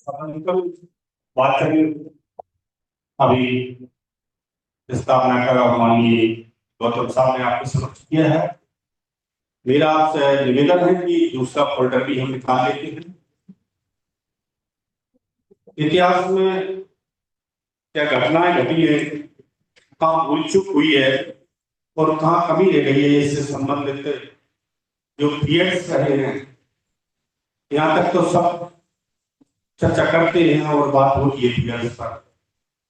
अपन बात करें अभी स्थापना का माननीय गौतम साहब ने आपके समक्ष किया है। मेरा आपसे निवेदन है कि दूसरा फोल्डर भी हम निकाल लेते हैं। इतिहास में क्या घटनाएं घटी है, कहाँ भूल चूक हुई है और कहाँ कमी रह गई है, इससे संबंधित जो पीरियड्स रहे हैं, यहाँ तक तो सब चर्चा करते हैं और बात होती है पीरियड्स पर,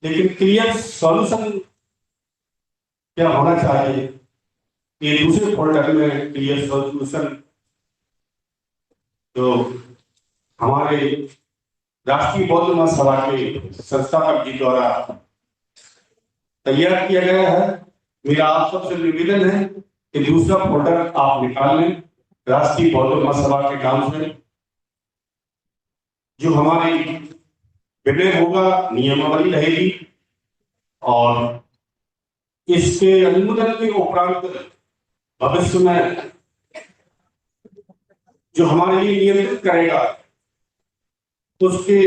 लेकिन क्लियर सॉल्यूशन क्या होना चाहिए, ये दूसरे फोल्डर में क्लियर सॉल्यूशन जो हमारे राष्ट्रीय बौद्ध महासभा के संस्थापक जी द्वारा तैयार किया गया है। मेरा आप सबसे निवेदन है कि दूसरा फोल्डर आप निकाल लें। राष्ट्रीय बौद्ध महासभा के नाम से जो हमारी विनय होगा, नियमावली रहेगी और इसके अनुमोदन के उपरांत भविष्य में जो हमारे लिए नियंत्रित करेगा उसके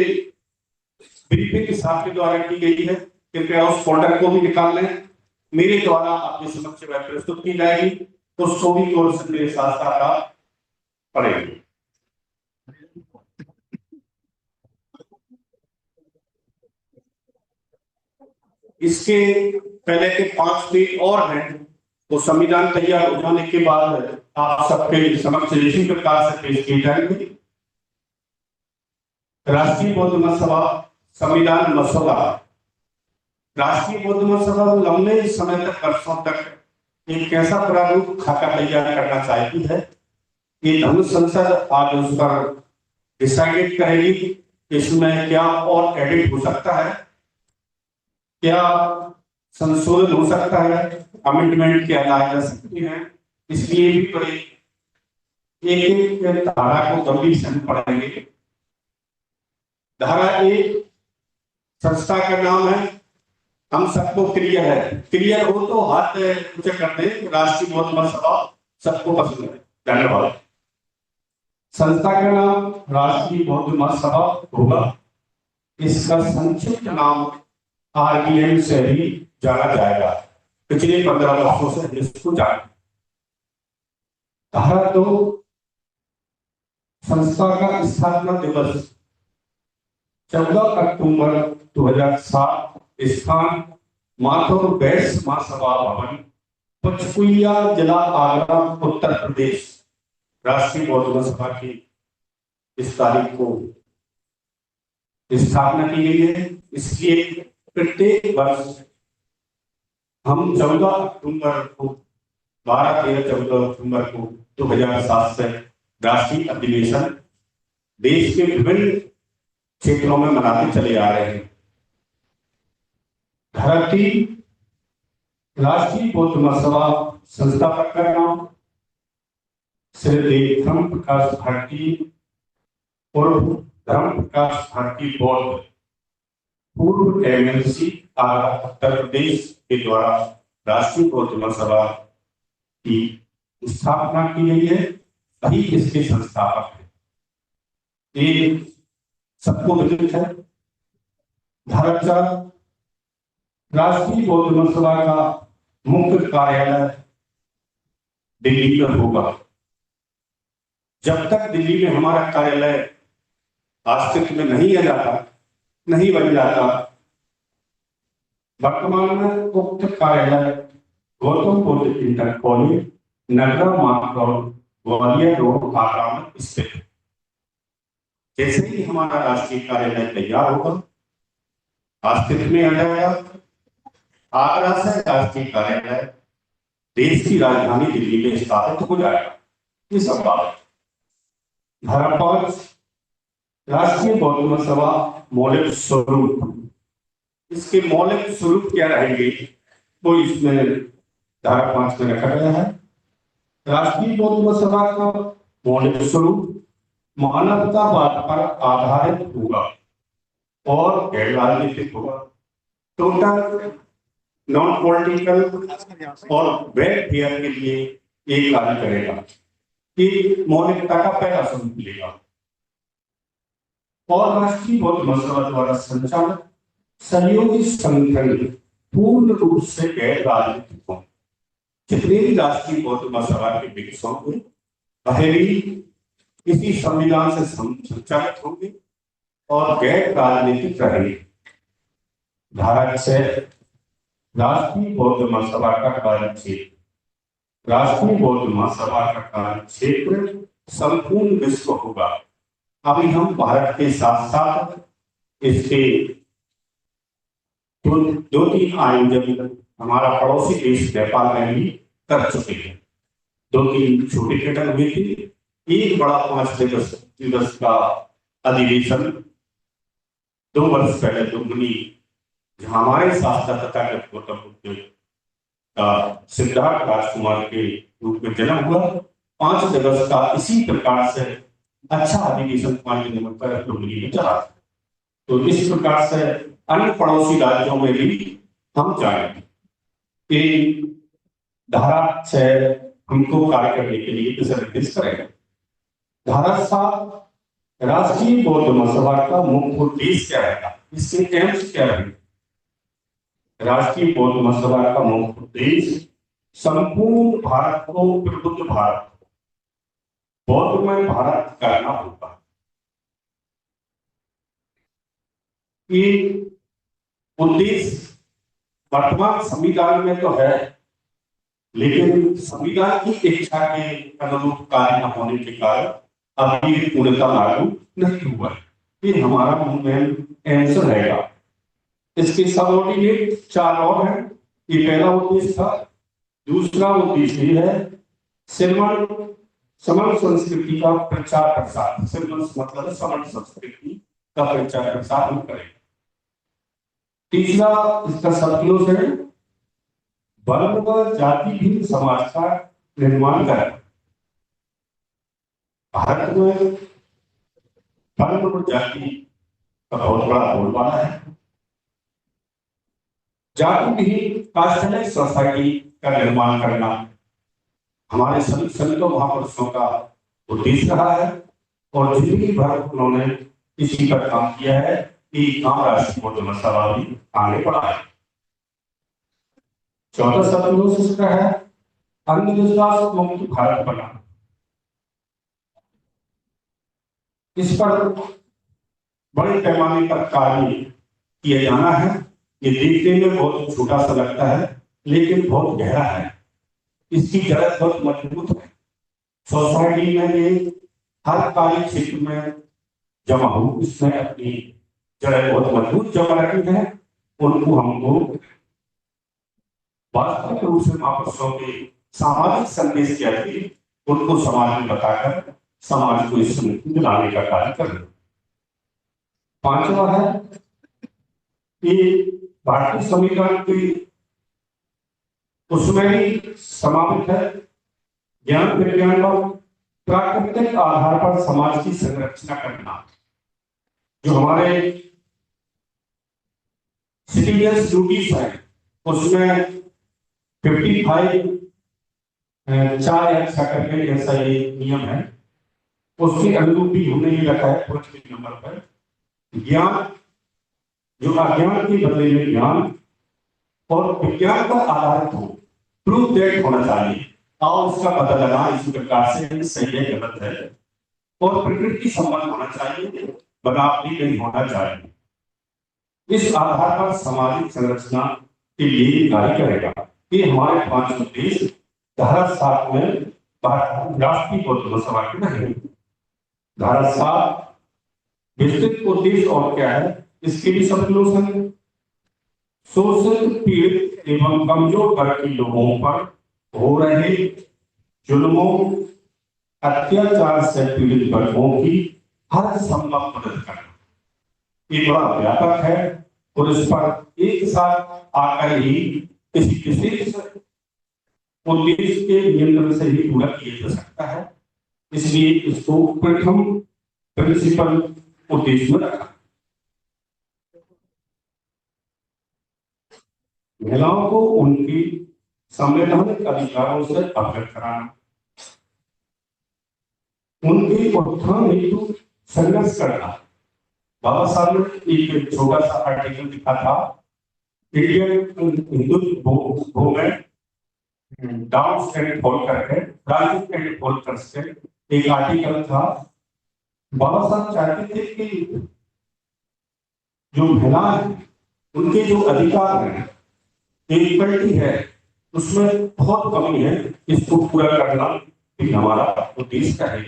ब्रीफिंग साहब के द्वारा की गई है। कृपया उस फोल्डर को भी निकाल लें। मेरे द्वारा आपके समक्ष वह प्रस्तुत की जाएगी तो सभी की ओर से मेरे साथ साथ आप पढ़ेंगे। इसके पहले के 5 पेज और हैं, तो संविधान तैयार हो जाने के बाद आप सबके समक्ष इसी प्रकार से पेश किए जाएंगे। राष्ट्रीय बौद्ध महासभा संविधान मसौदा। राष्ट्रीय बौद्ध महासभा लंबे समय तक, वर्षों तक एक ऐसा प्रारूप खाका तैयार करना चाहती है कि धर्म संसद आज उस पर डिसाइडेड करेगी इसमें क्या और एडिट हो सकता है, क्या संशोधन हो सकता है, अमेंडमेंट क्या लाए जा सकती हैं। इसलिए भी बड़े एक एक धारा को गंभीर से पढ़ेंगे। धारा 1 संस्था का नाम है, हम सबको क्लियर है। क्लियर हो तो हाथ ऊंचा कर दें। राष्ट्रीय बौद्ध महासभा सबको पसंद है। धन्यवाद। संस्था का नाम राष्ट्रीय बौद्ध महासभा होगा। इसका संक्षिप्त नाम RBM से ही जाना जाएगा। पिछले 15 वर्षों से इसको जाना। धारा 2 संस्था का स्थापना दिवस 14 अक्टूबर 2007, स्थान माथुर बैस महासभा भवन, पंचकुलिया, जिला आगरा, उत्तर प्रदेश। राष्ट्रीय बौद्ध महासभा की इस तारीख को स्थापना की गई है। इसलिए प्रत्येक वर्ष हम 14 अक्टूबर को 12, 13, 14 अक्टूबर को 2007 से राष्ट्रीय अधिवेशन देश के विभिन्न क्षेत्रों में मनाते चले आ रहे हैं। धारा 3 राष्ट्रीय बौद्ध महासभा संस्थापक का नाम श्री धर्म प्रकाश भारती और धर्म प्रकाश भारती बौद्ध, पूर्व MLC आगरा, उत्तर प्रदेश के द्वारा राष्ट्रीय बौद्ध महासभा की स्थापना की गई है। वही इसके संस्थापक है। ये सबको विदित है। धारा 4 राष्ट्रीय बौद्ध महासभा का मुख्य कार्यालय दिल्ली में होगा। जब तक दिल्ली में हमारा कार्यालय अस्तित्व में नहीं आ जाता, नहीं बन जाता, वर्तमान में उक्त कार्यालय गौतम बुद्ध इंटर कॉलेज, नगरा मार्ग, ग्वालियर रोड, आगरा में स्थित है। जैसे ही हमारा राष्ट्रीय कार्यालय तैयार होगा, अस्तित्व में आ जाएगा, आगरा से राष्ट्रीय कार्यालय देश की राजधानी दिल्ली में स्थापित हो जाएगा। ये सब बात। धारा 5 राष्ट्रीय बौद्ध महासभा मौलिक स्वरूप। इसके मौलिक स्वरूप क्या रहेंगे तो इसमें धारा 5 में रखा गया है। राष्ट्रीय बौद्ध महासभा का मौलिक स्वरूप मानवतावाद पर आधारित होगा और गैर राजनीतिक होगा। टोटल नॉन पॉलिटिकल और वेलफेयर के लिए एक कार्य करेगा कि मौलिकता का पहला स्वरूप मिलेगा। और राष्ट्रीय बौद्ध महासभा द्वारा संचालित सहयोगी संगठन पूर्ण रूप से गैर राजनीतिक हों। जितने भी राष्ट्रीय बौद्ध महासभा के विकासों को वह भी इसी संविधान से संचालित होंगे और गैर राजनीतिक रहेंगे। धारा 6 राष्ट्रीय बौद्ध महासभा का कार्य क्षेत्र। राष्ट्रीय बौद्ध महासभा का कार्य क्षेत्र संपूर्ण विश्व होगा। अभी हम भारत के साथ साथ इसके दो तीन आयोजन हमारा पड़ोसी देश नेपाल में भी कर चुके हैं। 2-3 छोटे घटन हुए थे। एक बड़ा 5 दिवस का अधिवेशन 2 वर्ष पहले दुमनी हमारे शास्त्र तथा गौतम बुद्ध का सिद्धार्थ राजकुमार के रूप में जन्म हुआ। 5 दिवस का इसी प्रकार से अच्छा अधिवेशन 5 नंबर पर दुमनी में चला। तो इस प्रकार से अन्य पड़ोसी राज्यों में भी हम जाएंगे। धारा 6 हमको कार्य करने के लिए दिशानिर्देश करेगा। धारा 7 राष्ट्रीय बौद्ध महासभा का मुख्य उद्देश्य क्या रहेगा, इसके एम्स क्या रहेंगे। राष्ट्रीय बौद्ध महासभा का मुख्य उद्देश्य संपूर्ण भारत को प्रबुद्ध भारत, बौद्धमय भारत करना होगा। ये उद्देश्य वर्तमान संविधान में तो है, लेकिन संविधान की इच्छा के अनुरूप कार्य न होने के कारण अभी पूर्णतः लागू नहीं हुआ। ये हमारा मेन आंसर रहेगा। इसके सबऑर्डिनेट 4 और हैं। ये पहला उद्देश्य था। दूसरा उद्देश्य ये है समण संस्कृति का प्रचार प्रसार। समण मतलब समण संस्कृति का प्रचार प्रसार हम करेंगे। तीसरा इसका सबक्लोज है वर्ण व जाति भिन्न समाज का निर्माण करें। भारत में वर्ण व जाति का बहुत बड़ा बोलबाला है। जाति विहीन कास्टलेस सोसाइटी का निर्माण करना हमारे सभी संतों महापुरुषों का उद्देश्य रहा है और जिंदगी भर उन्होंने इसी पर काम किया है कि काम राष्ट्रीय बौद्ध महासभा भी आगे बढ़ा है। चौथा सबक्लोज इसका है अंधविश्वास मुक्त भारत बनाना। इस पर बड़े पैमाने पर कार्य किया जाना है। ये देखने में बहुत छोटा सा लगता है, लेकिन बहुत गहरा है। इसकी जड़ बहुत मजबूत है। सोसाइटी में ये हर कार्य क्षेत्र में जमा हो, इसमें अपनी जड़ बहुत मजबूत जमा रखी है। उनको हमको वास्तविक रूप से महापुरुषों के सामाजिक संदेश के लिए उनको समाज में बताकर समाज को इस दिलाने का कार्य करना। पांचवा है कि भारतीय संविधान की उसमें ही समावित है ज्ञान विज्ञान पर प्राकृतिक आधार पर समाज की संरचना करना। जो हमारे सिटीजन्स ड्यूटीज है उसमें 55 4 ऐसा करके ऐसा ये नियम है, उसके अनुरूप भी हमने ये रखा है 5 नंबर पर ज्ञान, जो अज्ञान के बदले में ज्ञान और विज्ञान पर आधारित हो, प्रूफ दैट होना चाहिए और उसका पता लगा इस प्रकार से सही है गलत है और प्रकृति संबंध होना चाहिए, बनावटी नहीं होना चाहिए। इस आधार पर सामाजिक संरचना के लिए कार्य करेगा। ये हमारे 5 उद्देश्य धारा 7 में राष्ट्रीय बौद्ध महासभा के नहीं। धारा 7 विस्तृत उद्देश्य और क्या है, इसके भी सबक्लोज है। शोषित पीड़ित एवं कमजोर वर्ग के लोगों पर हो रहे जुल्मों अत्याचार से पीड़ित वर्गों की हर संभव मदद करना। ये बड़ा व्यापक है और इस पर एक साथ आकर ही किसी विशेष उद्देश्य के नियंत्रण से ही पूरा किया जा सकता है। इसलिए इसको प्रथम प्रिंसिपल उद्देश्य में रखा। महिलाओं को उनकी संवैधानिक अधिकारों से अवगत कराना, उनके उत्थान हेतु संघर्ष करना, बाबा साहब ने एक छोटा सा आर्टिकल लिखा था Indian Hindu movement down and fall करके, राइजिंग एंड फॉल करके एक आर्टिकल था। बाबा साहब चाहते थे कि जो महिलाएं हैं, उनके जो अधिकार हैं, इक्वलिटी है, उसमें बहुत कमी है। इसको पूरा करना भी हमारा उद्देश्य है।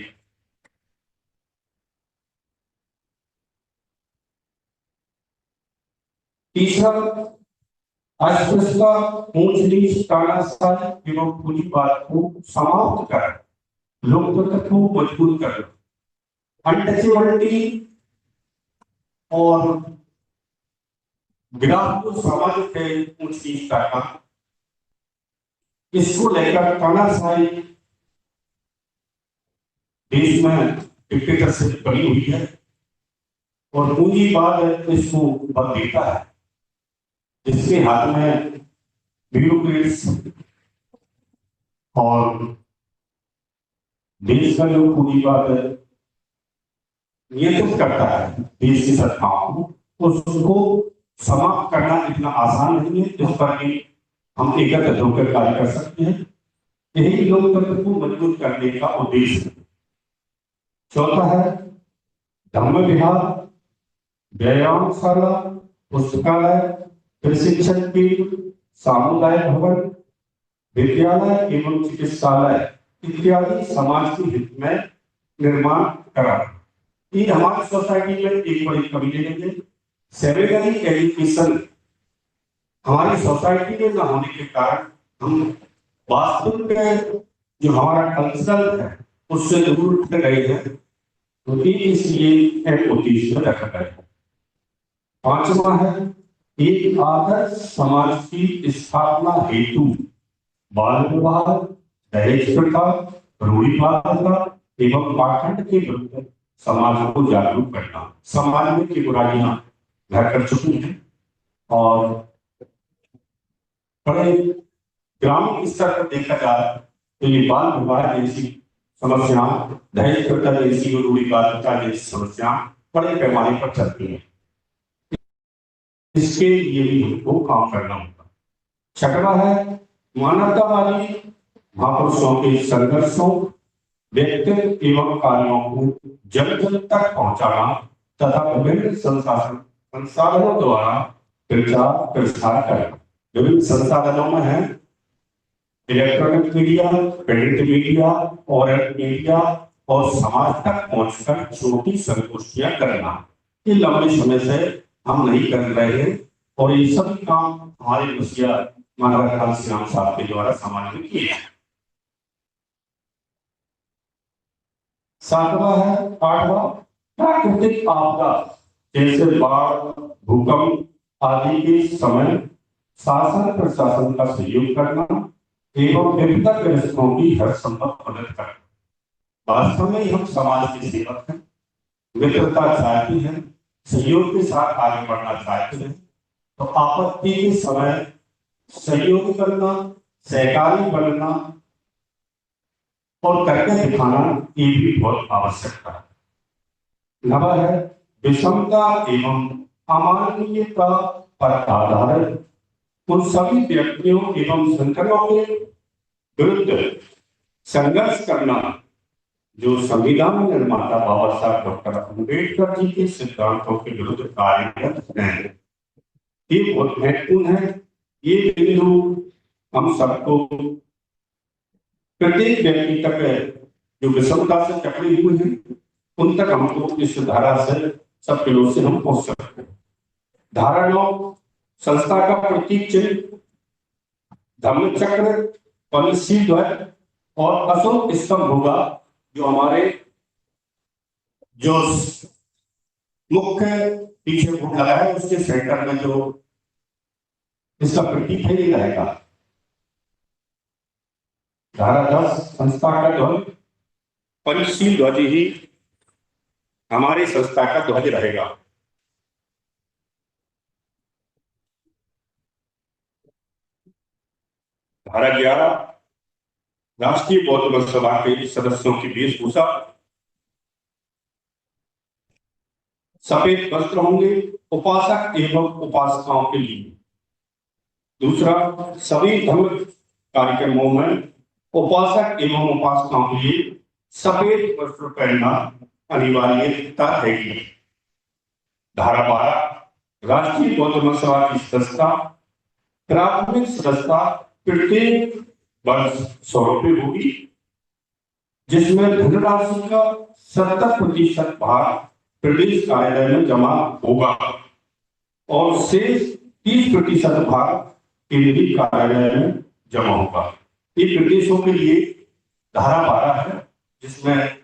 तीसरा, अस्पृश्यता, ऊंच नीच, तानाशाही एवं पूंजीवाद को समाप्त कर लोकतंत्र को मजबूत करना, अनटचेबिलिटी और गिराव जो सामाजिक है ऊंच नीच करना, इसको लेकर तानाशाही देश में डिक्टेटरशिप बनी हुई है और पूंजीवाद इसको बल देता है, जिसके हाथ में ब्यूरोक्रेट्स और देश का जो पूंजीवाद नियंत्रित करता है देश की सरकारों को, उसको समाप्त करना इतना आसान नहीं है। इस पर भी हम एकत्र होकर कार्य कर सकते हैं। यही लोकतंत्र को मजबूत करने का उद्देश्य है। चौथा है धर्म विभाग, व्यायामशाला, पुस्तकालय, प्रशिक्षण केंद्र, सामुदायिक भवन, विद्यालय एवं चिकित्सालय इत्यादि समाज के हित में निर्माण करा। ये हमारी सोसाइटी में एक बड़ी कमी है। सेकेंडरी एजुकेशन हमारी सोसाइटी में न होने के कारण हम वास्तविक जो हमारा कल्चर है उससे दूर उठ गए हैं, तो इसलिए एक उद्देश्य रखा गया है। पांचवा है एक आदर्श समाज की स्थापना हेतु बाल विवाह, दहेज प्रथा, रूढ़िवादिता एवं पाखंड के विरुद्ध समाज को जागरूक करना। समाज में की बुराइयां घर कर चुकी हैं और बड़े ग्रामीण स्तर पर देखा जाए तो ये बाल विवाह जैसी समस्या, दहेज प्रथा जैसी और रूढ़िवादिता जैसी समस्या बड़े पैमाने पर चलती है। इसके लिए भी हमको काम करना होगा। छठवां है मानवतावादी महापुरुषों के संघर्षों, व्यक्तित्व एवं कार्यों को जन जन तक पहुंचाना तथा विभिन्न संसाधनों द्वारा प्रचार प्रसार करना। विभिन्न संसाधनों में है electronic media, print media, oral media और समाज तक पहुंचकर छोटी संगोष्ठियां करना। ये लंबे समय से हम नहीं कर रहे हैं और ये सभी काम हमारे मुखिया मानवलाल श्याम साहब के द्वारा समाज में किए हैं। सातवां है आठवां प्राकृतिक आपदा जैसे बाढ़, भूकंप आदि के समय शासन प्रशासन का सहयोग करना एवं विपदा ग्रस्तों की हर संभव मदद करना। वास्तव में हम समाज के सेवक हैं, मित्रता चाहती है, सहयोग के साथ आगे बढ़ना चाहते हैं, तो आपत्ति के समय सहयोग करना, सहकारी बनना और करके दिखाना ये भी बहुत आवश्यकता है। नवा है विषमता एवं अमानवीयता पर आधारित उन सभी व्यक्तियों एवं संगठनों के विरुद्ध संघर्ष करना जो संविधान निर्माता बाबा साहब डॉक्टर अम्बेडकर जी के सिद्धांतों के विरुद्ध कार्यरत हैं। ये बहुत महत्वपूर्ण है। ये बिंदु हम सबको प्रत्येक व्यक्ति तक जो विषमता से टकरे हुए हैं उन तक हमको इस धारा से सब किलो से हम पहुंच सकते हैं। धारा 9 संस्था का प्रतीक चिन्ह धम्म चक्र, पंचशील ध्वज और अशोक स्तंभ होगा, जो हमारे जो मुख्य पीछे भूख लगा है उसके सेंटर में जो इसका प्रतीक है ये रहेगा। धारा 10 संस्था का ध्वज पंचशील ध्वज ही हमारी संस्था का ध्वज रहेगा। धारा 11 राष्ट्रीय बौद्ध महासभा के सदस्यों की वेशभूषा सफेद वस्त्र होंगे उपासक एवं उपासकाओं के लिए। दूसरा, सभी धर्म कार्यक्रमों में उपासक एवं उपासकाओं के लिए सफेद वस्त्र पहनना अनिवार्यता है। धारा 12, राष्ट्रीय बौद्ध महासभा की सदस्यता, प्राथमिक सदस्यता प्रत्येक वर्ष 100 रुपये होगी, जिसमें धनराशि का 70% भाग प्रदेश कार्यालय में जमा होगा और शेष 30% भाग केंद्रीय कार्यालय में जमा होगा। ये प्रदेशों के लिए धारा 12 है, जिसमें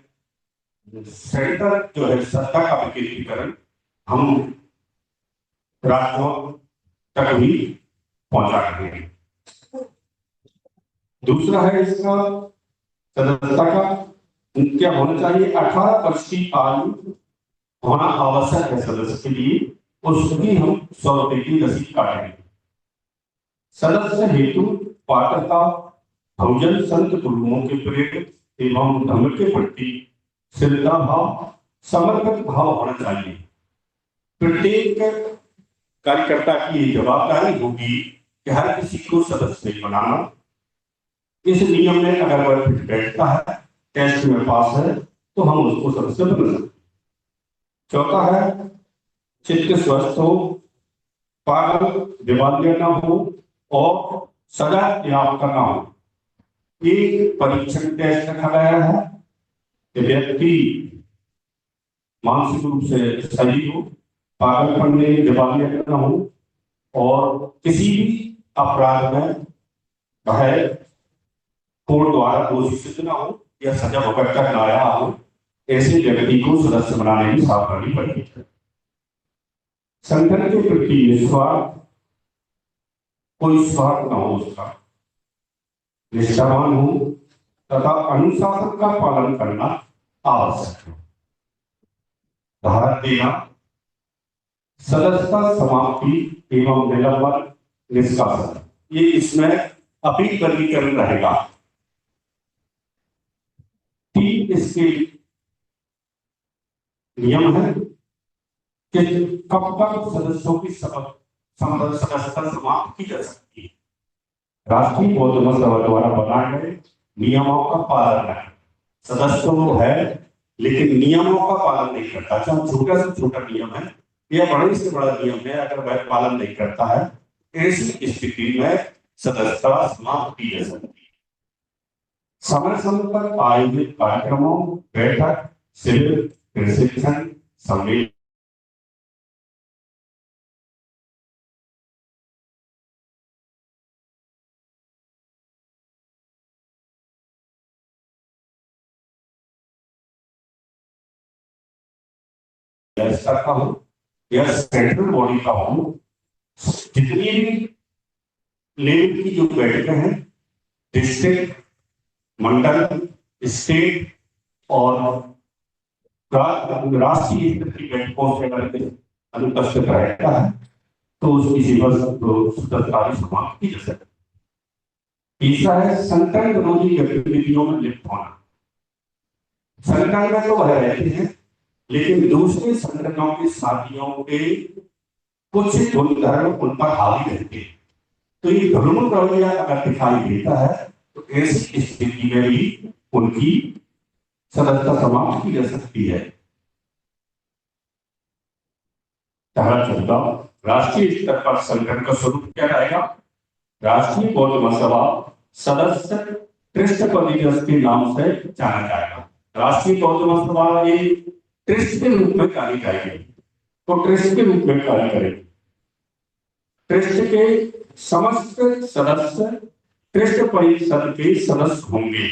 सेंटर जो है सत्ता का विकेंद्रीकरण हम राज्यों तक भी पहुंचा रहे हैं। दूसरा है इसका सदस्यता का क्या होना चाहिए, 18 वर्ष की आयु होना आवश्यक है सदस्य के लिए, उसकी हम 100 रुपए की रसीद काटेंगे। सदस्य हेतु पात्रता बहुजन संत गुरुओं के प्रेम एवं धर्म के प्रति श्रद्धा भाव, समर्पित भाव होना चाहिए। प्रत्येक कार्यकर्ता की जवाबदारी होगी कि हर किसी को सदस्य बनाना। इस नियम में अगर वह फिट बैठता है, टेस्ट में पास है, तो हम उसको सदस्य बना सकते। चौथा है चित्त स्वस्थ हो, पागल दिवालिया न हो और सजा याफ्ता न हो। एक परीक्षण टेस्ट रखा गया है कि व्यक्ति मानसिक रूप से सही हो, पागलपन में दिवालिया न हो और किसी भी अपराध में भय कोर्ट द्वारा दोषी सिद्ध न हो या सजा भुगत कर लाया हो, ऐसे व्यक्ति को सदस्य बनाने की सावधानी बरतनी। संगठन के प्रति निस्वार्थ, कोई स्वार्थ न हो उसका, निष्ठावान हो तथा अनुशासन का पालन करना आवश्यक है। धारा 13, सदस्यता समाप्ति एवं निलंबन निष्कासन, ये इसमें अपील वर्गीकरण रहेगा। 3 इसके नियम है कि कब तक सदस्यों की सदस्यता समाप्त की जा सकती है। राष्ट्रीय बौद्ध महासभा द्वारा बनाए गए नियमों का पालन है। सदस्य वो है लेकिन नियमों का पालन नहीं करता, चाहे छोटा से छोटा नियम है या बड़े से बड़ा नियम है, अगर वह पालन नहीं करता है, ऐसी स्थिति में सदस्यता समाप्त की जा सकती है। समय समय पर आयोजित कार्यक्रमों, बैठक, शिविर, प्रशिक्षण, सम्मेलन का हो या सेंट्रल बॉडी का हो, जितनी भी लेवल की जो बैठकें हैं, डिस्ट्रिक्ट, मंडल, स्टेट और राष्ट्रीय स्तर की बैठकों से अगर अनुपस्थित रहता है तो उसकी सदस्यता समाप्त की जा सकती है। तीसरा है संगठन विरोधी गतिविधियों में लिप्त होना। संगठन में तो वह रहते हैं लेकिन दूसरे संगठनों के साथियों के कुछ गुणधर्म उन पर हावी रहते हैं, तो ये घृणित रवैया अगर दिखाई देता है तो ऐसी स्थिति में भी उनकी सदस्यता समाप्त की जा सकती है। धारा 14, राष्ट्रीय स्तर पर संगठन का स्वरूप क्या रहेगा। राष्ट्रीय बौद्ध महासभा सदस्य ट्रस्ट परिषद के नाम से जाना जाएगा। राष्ट्रीय बौद्ध महासभा एक ट्रस्ट के रूप में कार्य करेगी, तो ट्रस्ट के रूप में कार्य करेगी। ट्रस्ट के समस्त सदस्य ट्रस्ट परिषद के सदस्य होंगे।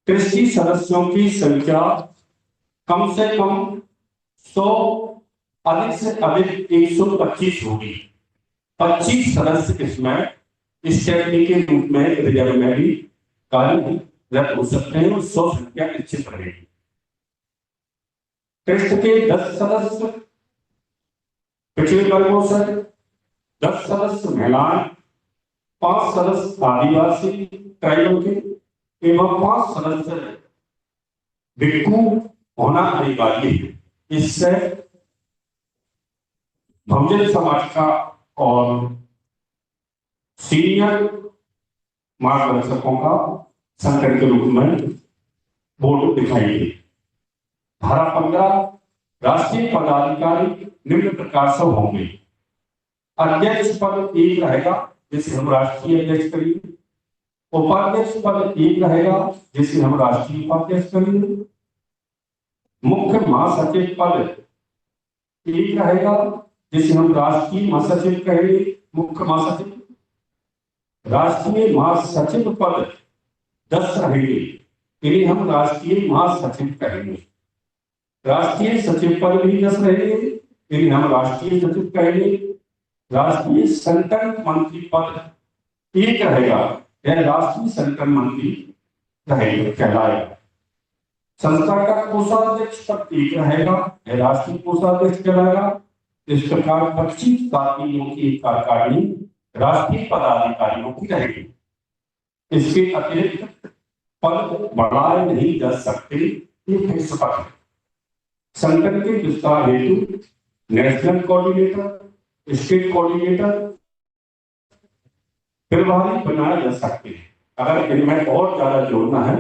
ट्रस्टी सदस्यों की संख्या कम से कम 100, अधिक से अधिक 125 होगी। 25 सदस्य इसमें स्टेपनी के रूप में रिजर्व में भी कार्यरत हो सकते हैं और 100 संख्या निश्चित रहेगी। ट्रस्ट के 10 सदस्य पिछड़े वर्गों से, 10 सदस्य महिलाएं, 5 सदस्य आदिवासी ट्राइबल के एवं 5 सदस्य भिक्षु होना अनिवार्य है। इससे बहुजन समाज का और सीनियर मार्गदर्शकों का संकट के रूप में बोर्ड दिखाई दी। धारा 15 राष्ट्रीय पदाधिकारी निम्न प्रकार से होंगे। अध्यक्ष पद एक रहेगा जिसे हम राष्ट्रीय अध्यक्ष करेंगे। उपाध्यक्ष पद एक रहेगा जिसे हम राष्ट्रीय उपाध्यक्ष करेंगे। मुख्य महासचिव पद एक रहेगा जिसे हम राष्ट्रीय महासचिव कहेंगे। मुख्य महासचिव राष्ट्रीय महासचिव पद 10 रहेंगे, इन्हें हम राष्ट्रीय महासचिव कहेंगे। राष्ट्रीय सचिव पद भी 10 रहेंगे, इन्हें हम राष्ट्रीय सचिव कहेंगे। राष्ट्रीय संगठन मंत्री पद एक रहेगा, यह राष्ट्रीय संगठन मंत्री रहेगा कहलाएगा। संस्था का कोषाध्यक्ष पद एक रहेगा, यह राष्ट्रीय कोषाध्यक्ष कहलाएगा। इस प्रकार 25 साथियों की कार्यकारिणी राष्ट्रीय पदाधिकारियों की रहेगी। इसके अतिरिक्त पद बढ़ाए नहीं जा सकते, ये फिक्स पद है। संगठन के विस्तार हेतु नेशनल कोऑर्डिनेटर, स्टेट कोऑर्डिनेटर प्रभारी बनाए जा सकते हैं। अगर इनमें और ज्यादा जोड़ना है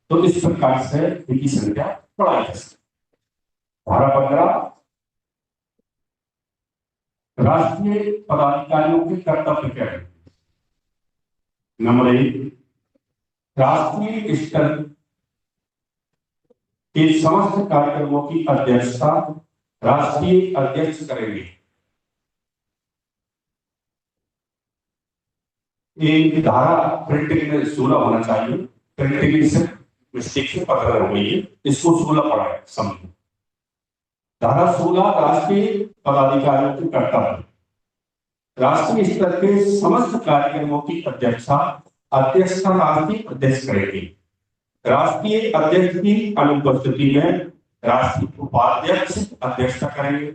तो इस प्रकार से इनकी संख्या बढ़ाई जा सकती है। धारा 15 राष्ट्रीय पदाधिकारियों के कर्तव्य क्या है। नंबर 1, राष्ट्रीय स्तर के समस्त कार्यक्रमों की अध्यक्षता राष्ट्रीय अध्यक्ष करेंगे। एक धारा प्रिंटिंग में 16 होना चाहिए, प्रिंटिंग से मिस्टेक से पकड़ हो गई है, इसको 16 पढ़ा है समझो। धारा 16 राष्ट्रीय पदाधिकारियों के कर्तव्य। राष्ट्रीय स्तर के समस्त कार्यक्रमों की अध्यक्षता राष्ट्रीय अध्यक्ष करेंगे। राष्ट्रीय अध्यक्ष की अनुपस्थिति में राष्ट्रीय उपाध्यक्ष अध्यक्षता करेंगे।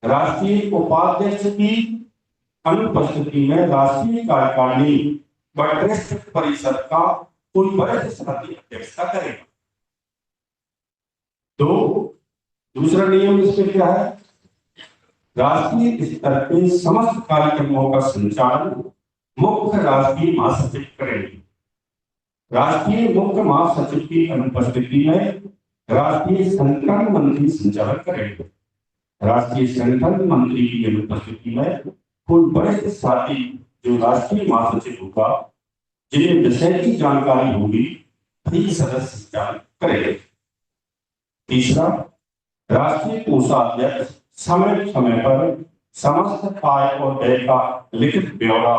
राष्ट्रीय उपाध्यक्ष की अनुपस्थिति में राष्ट्रीय कार्यकारिणी व ट्रस्ट परिषद का कोई वरिष्ठ सदस्य अध्यक्षता करेगा। तो दूसरा नियम इसमें क्या है, राष्ट्रीय स्तर के समस्त कार्यक्रमों का संचालन मुख्य राष्ट्रीय महासचिव करेंगे। राष्ट्रीय मुख्य महासचिव की अनुपस्थिति में राष्ट्रीय संगठन मंत्री संचालन करेंगे। राष्ट्रीय संगठन मंत्री की अनुपस्थिति में कोई वरिष्ठ साथी जो राष्ट्रीय महासचिव होगा, जिन्हें विषय की जानकारी होगी, वही सदस्य संचालन करेंगे। तीसरा, राष्ट्रीय कोषाध्यक्ष समय समय पर समस्त आय और व्यय का लिखित ब्यौरा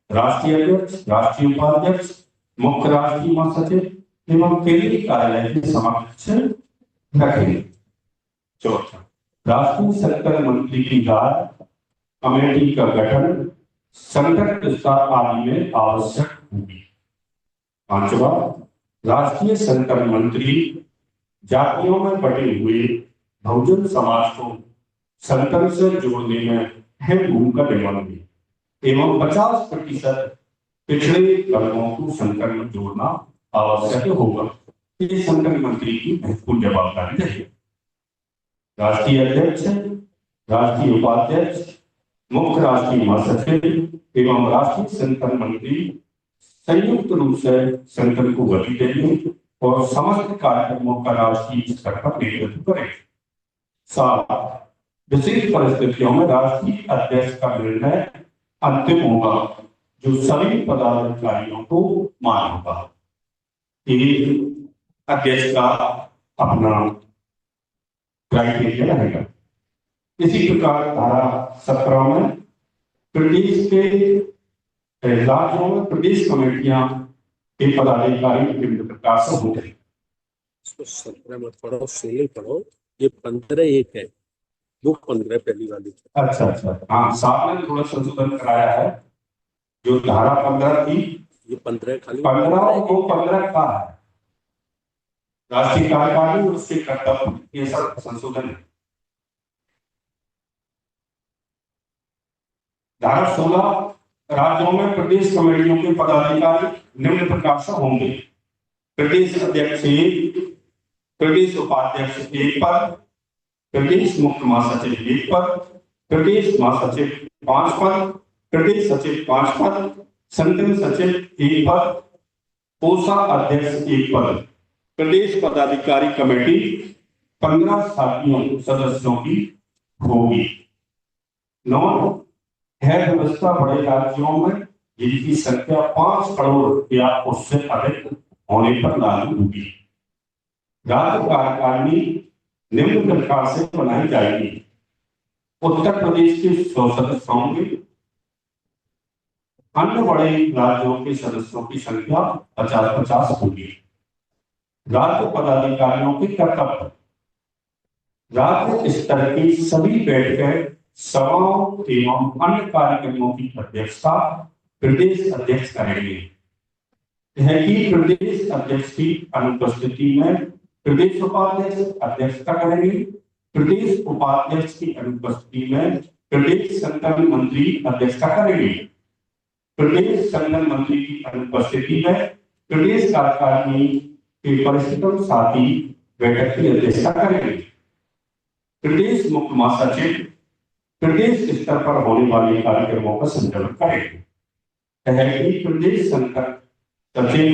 राष्ट्रीय अध्यक्ष, राष्ट्रीय उपाध्यक्ष, मुख्य राष्ट्रीय महासचिव एवं केंद्रीय कार्यालय के समक्ष रखेंगे। चौथा, राष्ट्रीय संगठन मंत्री की राय कमेटी का गठन संगठन विस्तार आदि में आवश्यक होगी। पांचवा, राष्ट्रीय संगठन मंत्री जातियों में बटे हुए बहुजन समाज को संगठन से जोड़ने में अहम भूमिका निभाएंगे एवं 50% पिछड़े वर्गों को संगठन में जोड़ना आवश्यक होगा। ये संगठन मंत्री की महत्वपूर्ण जवाबदारी रहेगी। राष्ट्रीय अध्यक्ष, राष्ट्रीय उपाध्यक्ष, मुख्य राष्ट्रीय महासचिव एवं राष्ट्रीय संगठन मंत्री संयुक्त रूप से संगठन को गति देंगे और समस्त कार्यक्रमों का राष्ट्रीय स्तर पर नेतृत्व करेंगे। 7, विशेष परिस्थितियों में राष्ट्रीय अध्यक्ष का निर्णय अंतिम होगा, जो सभी पदाधिकारियों को मान्य होगा। अध्यक्ष का अपना क्राइटेरिया रहेगा। इसी प्रकार धारा 17 में प्रदेश के राज्यों में प्रदेश कमेटियां के पदाधिकारी विभिन्न प्रकार से होते हैं। 17 मत पढ़ो, 16 पढ़ो, ये 15-1 है, वो 15 पहली वाली। अच्छा, हाँ, साहब ने थोड़ा संशोधन कराया है। जो धारा 15 थी, ये 15 खाली 15 का है राष्ट्रीय कार्यकारिणी और उसके कर्तव्य, ये सब संशोधन है। धारा 16 राज्यों में प्रदेश कमेटियों के पदाधिकारी निम्न प्रकार से होंगे। प्रदेश अध्यक्ष 1, प्रदेश उपाध्यक्ष 1 पद, प्रदेश मुख्य महासचिव 1 पद, प्रदेश महासचिव 5 पद, प्रदेश सचिव 5 पद, संगठन सचिव 1 पद, कोषाध्यक्ष 1 पद। प्रदेश पदाधिकारी कमेटी 15 सदस्यों की होगी। 9 है व्यवस्था बड़े राज्यों में जिनकी संख्या 5 करोड़ या उससे अधिक होने पर लागू होगी। राज्य कार्यकारिणी निम्न प्रकार से बनाई जाएगी। उत्तर प्रदेश के 100 सदस्य होंगे। अन्य बड़े राज्यों के सदस्यों की संख्या 50-50 होगी। राज्य पदाधिकारियों के कर्तव्य: राज्य स्तर की सभी बैठकें, सभाओं एवं अन्य कार्यक्रमों की अध्यक्षता प्रदेश अध्यक्ष करेंगे। यह कि प्रदेश अध्यक्ष की अनुपस्थिति में प्रदेश उपाध्यक्ष अध्यक्षता करेंगे। प्रदेश उपाध्यक्ष की अनुपस्थिति में प्रदेश संगठन मंत्री अध्यक्षता करेंगे। प्रदेश संगठन मंत्री की अनुपस्थिति में प्रदेश कार्यकारिणी के परिषद साथी बैठक की अध्यक्षता करेंगे। प्रदेश मुख्य महासचिव प्रदेश स्तर पर होने वाले कार्यक्रमों का संचालन करेंगे। प्रदेश संगठन सचिव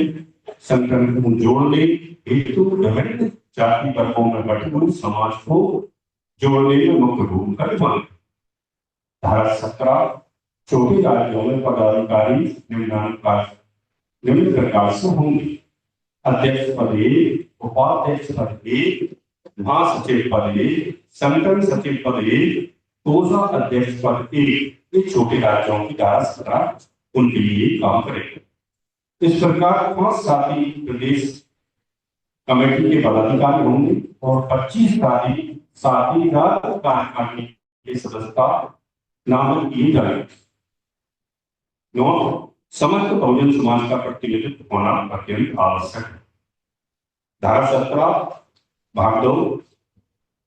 संगठन को जोड़ने हेतु विभिन्न जाति वर्गों में बटे हुए समाज को जोड़ने में मुख्य भूमिका निभाएंगे। धारा 17 छोटे राज्यों में पदाधिकारी निम्न प्रकार से होंगे: अध्यक्ष पद 1, उपाध्यक्ष पद 1, महासचिव पद 1, संगठन सचिव पद 1, कोषाध्यक्ष पद 1। ये छोटे राज्यों की धारा 17 उनके लिए काम करेगा। इस प्रकार 5 साथी प्रदेश कमेटी के पदाधिकारी होंगे और 25 साथी राज्य कार्यकारिणी के सदस्यता नामित किए जाएंगे। 9 समस्त बहुजन समाज का प्रतिनिधित्व होना अत्यंत आवश्यक है। धारा 17 भाग 2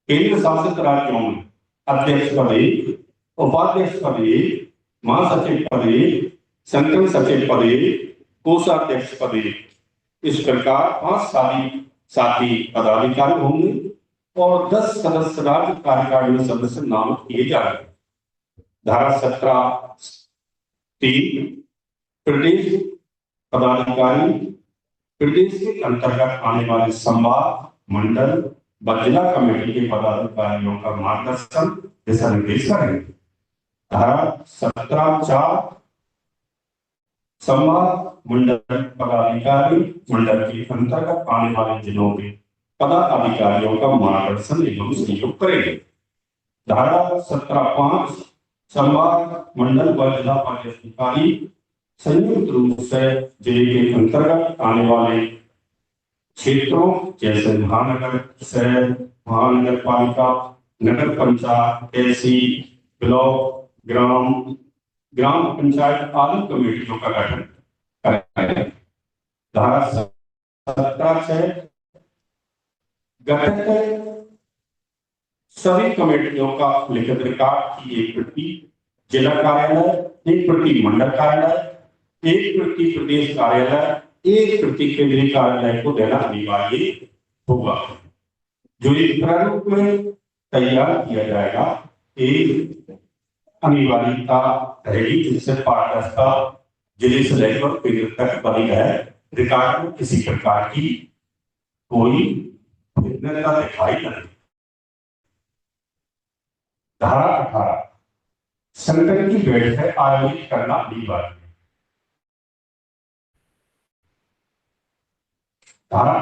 केंद्र शासित राज्यों में अध्यक्ष पद 1, उपाध्यक्ष पद 1, महासचिव पद 1, संगठन सचिव पद 1, कोषाध्यक्ष पद 1। इस प्रकार 5 साथी पदाधिकारी होंगे और 10 सदस्य राज्य कार्यकारिणी सदस्य नामित किए जाएंगे। धारा 17(3) प्रदेश पदाधिकारी प्रदेश के अंतर्गत आने वाले संभाग, मंडल व जिला कमेटी के पदाधिकारियों का मार्गदर्शन दिशा निर्देश करेंगे। धारा 17(4) संभाग मंडल पदाधिकारी मंडल के अंतर्गत आने वाले जिलों के पदाधिकारियों का मार्गदर्शन एवं सहयोग करेंगे। धारा 17(5) संभाग मंडल व जिला पदाधिकारी संयुक्त रूप से जिले के अंतर्गत आने वाले क्षेत्रों जैसे महानगर, शहर, महानगर पालिका, नगर पंचायत, तहसील, ब्लॉक, ग्राम पंचायत आदि कमेटियों का गठन करेंगे। धारा 17(6) गठित सभी कमेटियों का लिखित रिकॉर्ड की एक प्रति जिला कार्यालय, एक प्रति मंडल कार्यालय, एक प्रति प्रदेश कार्यालय, एक प्रति केंद्रीय कार्यालय को देना अनिवार्य होगा। जो एक प्रारूप में तैयार किया जाएगा, एक अनिवार्यता रहेगी जिससे पारदर्शिता जिले से लेकर केंद्र तक बनी रहे। रिकॉर्ड में किसी प्रकार की कोई भिन्नता दिखाई नहीं। धारा 18 संगठन की बैठक आयोजित करना अनिवार्य है। धारा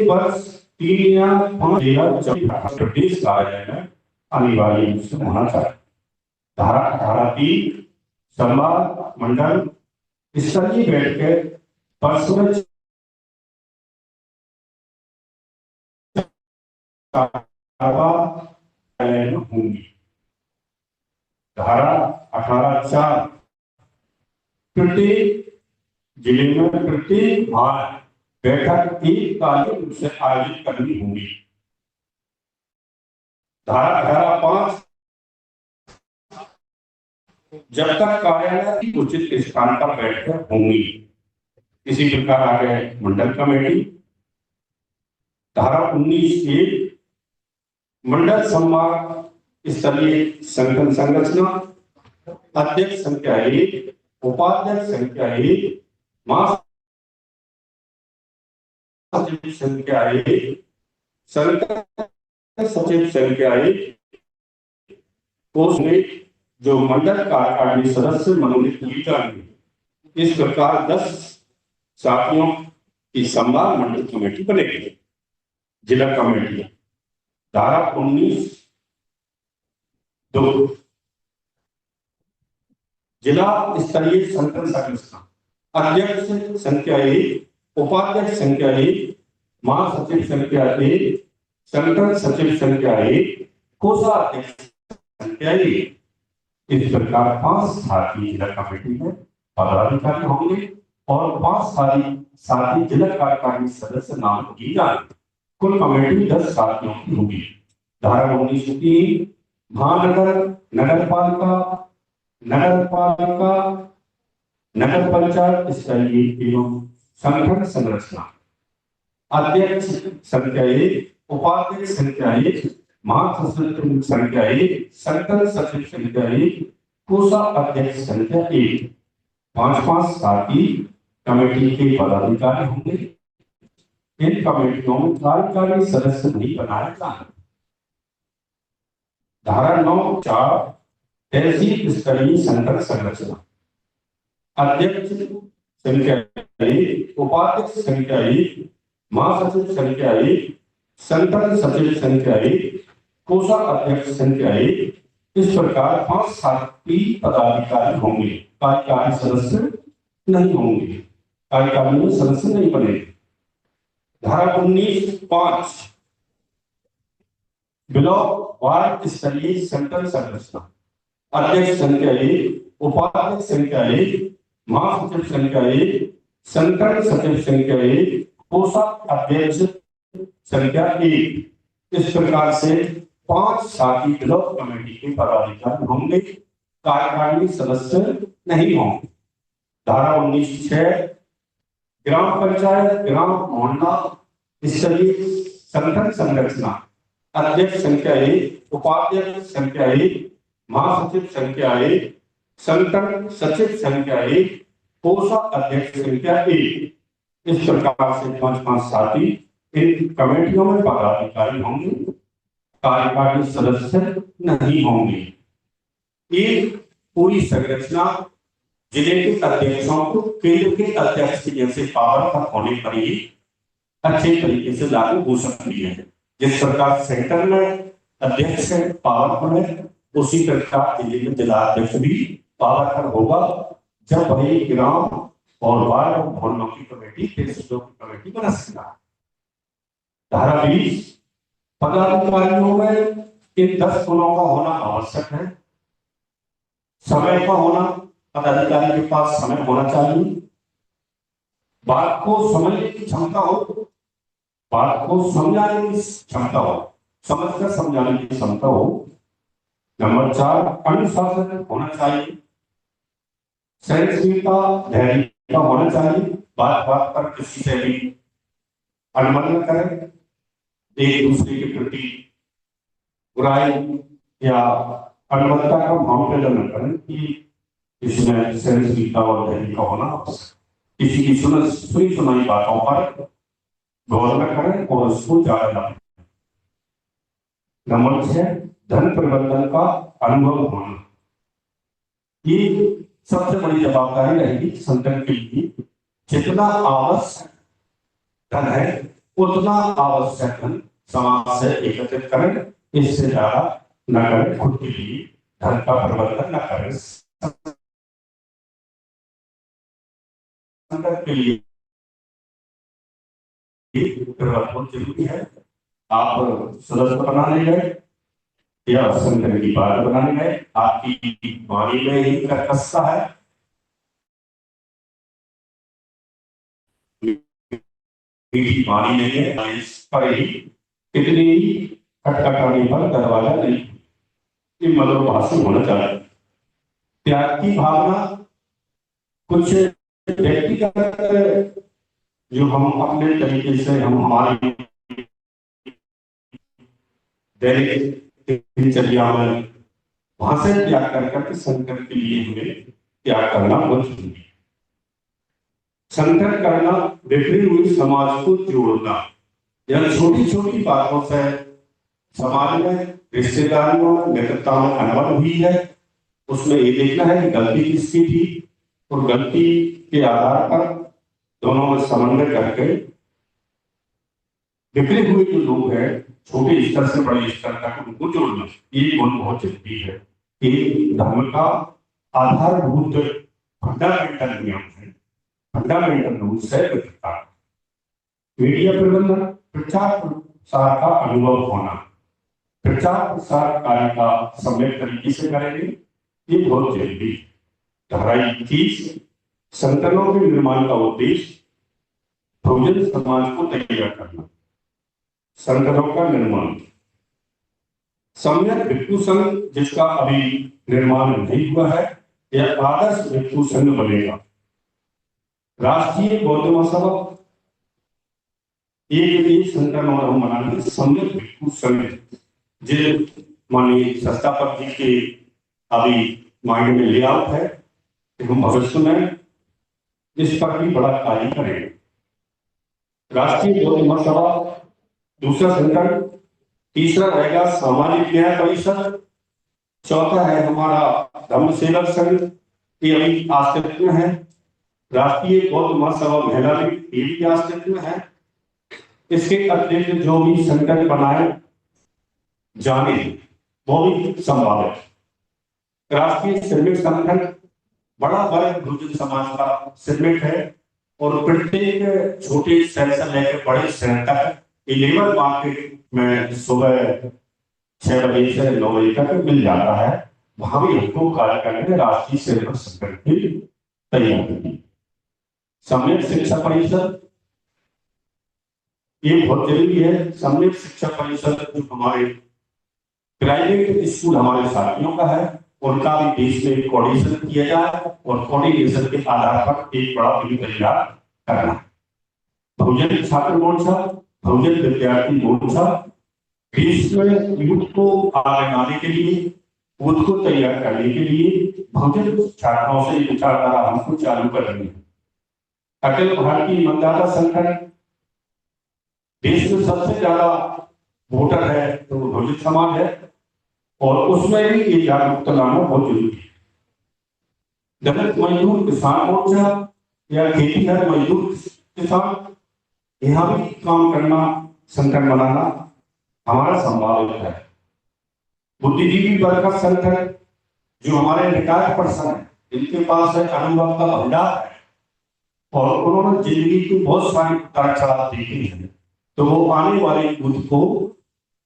वर्ष 3 या 5 प्रदेश कार्यालय में अनिवार्य रूप से होना चाहिए। धारा 18(3) संभाग मंडल स्तरीय बैठकें परस्पर होंगी। धारा 18(4) प्रत्येक जिले में प्रत्येक भाग बैठक एककालीन रूप से आयोजित करनी होगी। धारा 18(5) जब तक कार्यालय की उचित स्थान पर बैठक होंगी। इसी प्रकार आगे मंडल कमेटी। धारा 19(1) मंडल संभाग स्तरीय संगठन संरचना। अध्यक्ष संख्या 1, उपाध्यक्ष संख्या 1, महासचिव संख्या 1, संगठन सचिव संख्या 1, उसमें जो मंडल कार्यकारिणी सदस्य मनोनीत किए जाएंगे। इस प्रकार 10 साथियों की संभाग मंडल कमेटी बनेगी। जिला कमेटी। धारा 19(2) जिला स्तरीय संगठन संरचना। अध्यक्ष संख्या 1, उपाध्यक्ष संख्या 1, महासचिव संख्या 1, संगठन सचिव संख्या 1, कोषाध्यक्ष संख्या 1। इस प्रकार 5 साथी जिला कमेटी में पदाधिकारी होंगे और 5 साथी जिला कार्यकारिणी सदस्य नाम की जाएंगे। कुल कमेटी 10 साथियों की होगी। धारा 19(3) महानगर, नगरपालिका, नगर पंचायत स्तरीय एवं संगठन संरचना। अध्यक्ष संख्या 1, उपाध्यक्ष संख्या 1, महासचिव संख्या 1, संगठन सचिव संख्या 1, कोषाध्यक्ष संख्या 1। 5-5 साथी कमेटी के पदाधिकारी होंगे। इन कमेटियों में कार्यकारी सदस्य नहीं बनाए जाएंगे। धारा 9(4) तहसील स्तरीय संगठन संरचना। अध्यक्ष संख्या 1, उपाध्यक्ष संख्या 1, महासचिव संख्या 1, संगठन सचिव संख्या 1, कोषाध्यक्ष संख्या 1। इस प्रकार 5 साथी पदाधिकारी होंगे। कार्यकारी सदस्य नहीं होंगे। कार्यकारी में सदस्य नहीं बनेंगे। धारा 19(5) ब्लॉक वार्ड स्तरीय संगठन संरचना। अध्यक्ष संख्या 1, उपाध्यक्ष संख्या 1, महासचिव संख्या 1, संगठन सचिव संख्या 1, कोषाध्यक्ष संख्या 1। इस प्रकार से 5 साथी ब्लॉक कमेटी के पदाधिकारी होंगे। कार्यकारिणी सदस्य नहीं होंगे। धारा 19(6) ग्राम पंचायत, ग्राम मोहल्ला स्तरीय संगठन संरचना। अध्यक्ष संख्या 1, उपाध्यक्ष संख्या 1, महासचिव संख्या 1, संगठन सचिव संख्या 1, कोषाध्यक्ष संख्या 1। इस प्रकार से 5-5 साथी इन कमेटियों में पदाधिकारी होंगे। कार्यकारी सदस्य नहीं होंगे। एक पूरी संरचना जिले के अध्यक्षों को केंद्र के अध्यक्ष की जैसे पावर तक होने पर ही अच्छे तरीके से लागू हो सकती है। जिस प्रकार सेंटर में अध्यक्ष पावरफुल है, उसी प्रकार जिले में जिला अध्यक्ष भी पावरफुल होगा जब वही ग्राम और वार्ड मोहल्लों की कमेटी, तहसीलों की कमेटी बना सकता है। धारा 20 पदाधिकारियों में इन 10 गुणों का होना आवश्यक है। समय का होना, पदाधिकारी के पास समय होना चाहिए। बात को समझने की क्षमता हो, बात को समझाने की क्षमता हो, समझकर समझाने की क्षमता हो। नंबर 4 अनुशासन होना चाहिए। सहनशीलता, धैर्य का होना चाहिए। बात बात पर किसी से भी अनुमति न करें। एक दूसरे के प्रति बुराई या अनुमति का भाव पैदा न करें कि इसमें सहनशीलता और धैर्य का होना आवश्यक। किसी की सुनी सुनाई बातों पर गौर न करें और उसको जाने न दें। नंबर 6 धन प्रबंधन का अनुभव होना। ये सबसे बड़ी जवाबदारी रहेगी संगठन के लिए। जितना आवश्यक धन है उतना आवश्यक धन समाज से एकत्रित करें। इससे ज्यादा न करें। खुद के लिए धन का प्रबंधन न करें। संगठन के लिए बहुत जरूरी है। आप सदस्य बनाने गए या संगठन की बात बनाने गए, आपकी वाणी में ही कर्कशता है। मीठी वाणी नहीं है, इस पर ही कितनी ही खटखटाने पर दरवाजा नहीं, ये मधुरभाषी होना चाहिए। त्याग की भावना कुछ व्यक्तिगत जो हम अपने तरीके से हम हमारी दैनिक दिनचर्या में वहां से त्याग कर करके संकट के लिए हमें त्याग करना बहुत जरूरी है। संकट करना बिखरी हुई समाज को जोड़ना, या छोटी छोटी बातों से समाज में रिश्तेदारियों में मित्रता में अनबन हुई है, उसमें ये देखना है कि गलती किसकी थी और गलती के आधार पर दोनों में समन्वय करके बिखरे हुए जो लोग हैं छोटे स्तर से बड़े स्तर तक उनको जोड़ना, ये गुण बहुत जरूरी है। ये धर्म का आधारभूत फंडामेंटल नियम है, फंडामेंटल रूल्स है मित्रता। मीडिया प्रबंधन, प्रचार प्रसार का अनुभव होना, प्रचार प्रसार कार्य का समय तरीके से करेंगे, ये बहुत जरूरी है। धारा 21 संगठनों के निर्माण का उद्देश्य बहुजन समाज को तैयार करना। संगठनों का निर्माण, सम्यक भिक्षु संघ जिसका अभी निर्माण नहीं हुआ है, यह आदर्श भिक्षु संघ बनेगा। राष्ट्रीय बौद्ध महासभा एक संगठन और हम बनाएंगे सम्यक भिक्षु संघ, जो माननीय संस्थापक जी के अभी माइंड में लेआउट है, हम भविष्य में इस पर भी बड़ा कार्य करेंगे। राष्ट्रीय बौद्ध महासभा दूसरा संगठन, तीसरा रहेगा सामाजिक न्याय परिषद, चौथा है हमारा धर्म सेवक संघ, ये अभी अस्तित्व में है। राष्ट्रीय बौद्ध महासभा महिला भी अस्तित्व में है। इसके अतिरिक्त जो भी संगठन बनाए जाने वो भी संभावित। राष्ट्रीय श्रमिक संगठन बड़ा वर्ग बहुजन समाज का श्रमिक है और प्रत्येक छोटे शहर से लेकर बड़े शहर तक लेबर मार्केट में सुबह 6 बजे से 9 बजे तक मिल जाता है, वहां भी हमको कार्य करने राष्ट्रीय श्रमिक संगठन की तैयार करनी। सम्यक शिक्षा परिषद, ये बहुत जरूरी है। सम्यक शिक्षा परिषद जो हमारे प्राइवेट स्कूल हमारे साथियों का है, उनका भी देश में कोऑर्डिनेशन किया जाए और कोऑर्डिनेशन के आधार पर एक बड़ा बिल तैयार करना। बहुजन छात्र मोर्चा, बहुजन विद्यार्थी मोर्चा देश में यूथ को आगे लाने के लिए, यूथ को तैयार करने के लिए बहुजन छात्रों से विचारधारा हमको चालू करनी है। अखिल भारतीय मतदाता संगठन, देश में सबसे ज्यादा वोटर है तो बहुजन समाज है और उसमें भी ये जागरूकता लाना बहुत जरूरी है। दलित मजदूर किसान मोर्चा या खेतीहर मजदूर किसान, यहाँ भी काम करना, संगठन बनाना हमारा संभावित है। बुद्धिजीवी वर्ग का संगठन जो हमारे रिटायर्ड पर्सन है, इनके पास है अनुभव का भंडार है और उन्होंने जिंदगी की बहुत सारी उतार चढ़ाव देखी है, तो वो आने वाले युद्ध को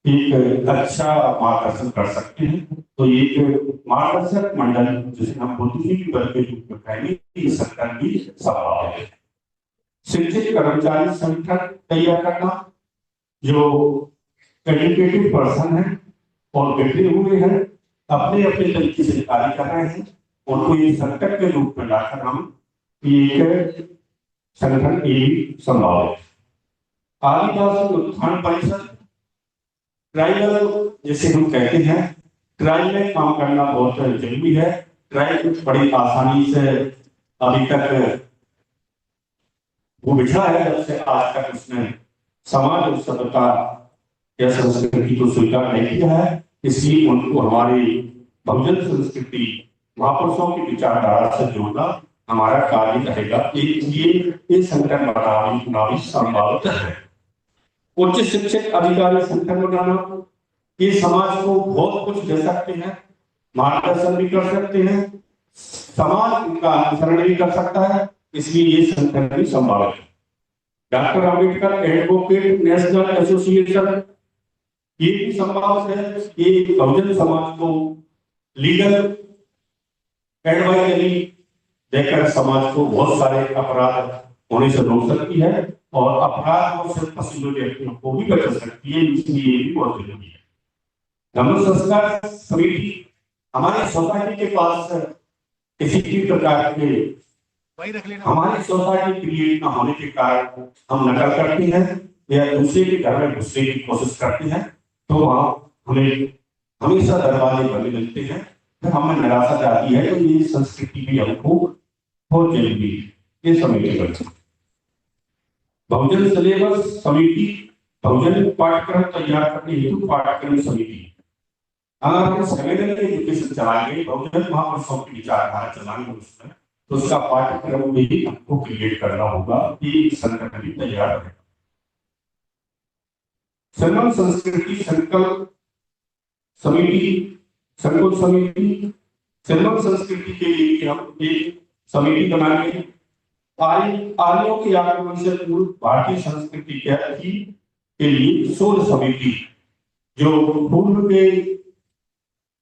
एक अच्छा मार्गदर्शन कर सकते हैं। तो ये मार्गदर्शक मंडल जिसे हम बुद्धिजीवी वर्ग के रूप में कहेंगे, ये संगठन भी संभावित है। शिक्षित कर्मचारी संगठन तैयार करना, जो एजुकेटेड पर्सन है और बिखरे हुए हैं, अपने अपने तरीके से कार्य कर रहे हैं, उनको एक संगठन के रूप में लाकर हम एक संगठन की संभावित। आदिवासी उत्थान परिषद, ट्राइबल जिसे हम कहते हैं, ट्राइब में काम करना बहुत जरूरी है। ट्राइब बड़ी आसानी से अभी तक वो बिछड़ा है, जब से आज तक उसने समाज और सभ्यता या संस्कृति को स्वीकार नहीं किया है, इसलिए उनको हमारी बहुजन संस्कृति महापुरुषों की विचारधारा से जोड़ना हमारा कार्य रहेगा। ये संगठन बनाना भी संभावित है। उच्च शिक्षित अधिकारी संगठन बनाना, ये समाज को बहुत कुछ दे सकते हैं, मार्गदर्शन भी कर सकते हैं, समाज का अनुसरण भी कर सकता है, इसलिए ये संगठन भी संभावित है। Doctor Ambedkar advocate national association, ये भी संभावित है। ये बहुजन समाज को लीगल एडवाइजरी देकर समाज को बहुत सारे अपराध होने से रोक सकती है और अपराध से फंसे हुए व्यक्तियों को भी बचा सकती है, इसलिए ये भी बहुत जरूरी है। धम्म संस्कार समिति हमारी सोसाइटी के पास किसी भी प्रकार के हमारी सोसाइटी क्रिएट न होने के कारण हम नकल करते हैं या दूसरे के घर में घुसने की कोशिश करते हैं, तो वहां हमें हमेशा दरवाजे बने मिलते हैं, तो हमें निराशा जाती है। तो ये संस्कृति भी हमको बहुत जरूरी है। ये समिति बनती है। बहुजन सिलेबस समिति बहुजन पाठ्यक्रम तैयार करने हेतु पाठ्यक्रम समिति। अगर संवेदन के एजुकेशन चलाएंगे, बहुजन महापुरुषों की विचारधारा चलाएंगे उसमें, तो उसका पाठ्यक्रम भी हमको क्रिएट करना होगा। ये संगठन भी तैयार है। संगम संस्कृति संकल्प समिति, संकुल समिति, संगम संस्कृति के लिए हम एक समिति बनाएंगे। आर्यों के आगमन से पूर्व भारतीय संस्कृति के लिए शोध समिति, जो पूर्व के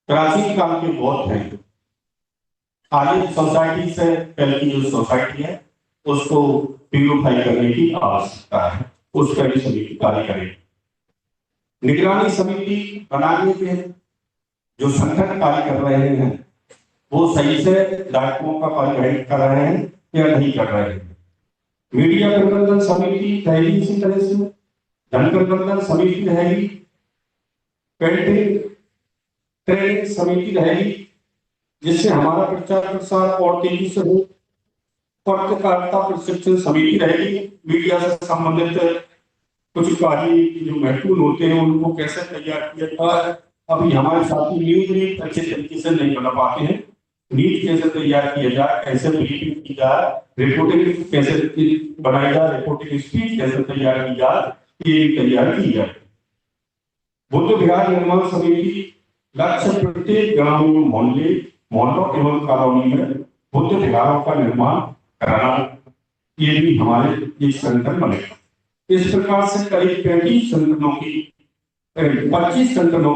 प्राचीन काल के बौद्ध हैं, आर्य सोसाइटी से पहले की जो सोसाइटी है उसको प्यूरिफाई करने की आवश्यकता है, उस पर भी समिति कार्य करेगी। निगरानी समिति बनाने के जो संगठन कार्य कर रहे हैं वो सही से दायित्वों का परिवहन कर रहे हैं या नहीं कर रहे हैं। मीडिया प्रबंधन समिति रहेगी, इसी तरह से धन प्रबंधन समिति रहेगी, पेंटिंग ट्रेनिंग समिति रहेगी, जिससे हमारा प्रचार प्रसार और तेजी से हो। पत्रकारिता प्रशिक्षण समिति रहेगी, मीडिया से संबंधित कुछ कार्य जो महत्वपूर्ण होते हैं उनको कैसे तैयार किया जाए। अभी हमारे साथी न्यूज रीड अच्छे तरीके से नहीं बना पाते हैं, नीट कैसे तैयार किया जाए, कैसे ब्रीफिंग की जाए, रिपोर्टिंग कैसे बनाई जाए, रिपोर्टिंग स्पीच कैसे तैयार की जाए, ये तैयार की जाए। बुद्ध विहार निर्माण समिति लक्ष्य प्रत्येक ग्रामीण मोहल्लों एवं कॉलोनी में बुद्ध विहारों का निर्माण कराना, ये भी हमारे एक संगठन बनेगा। इस प्रकार से करीब 25 संगठनों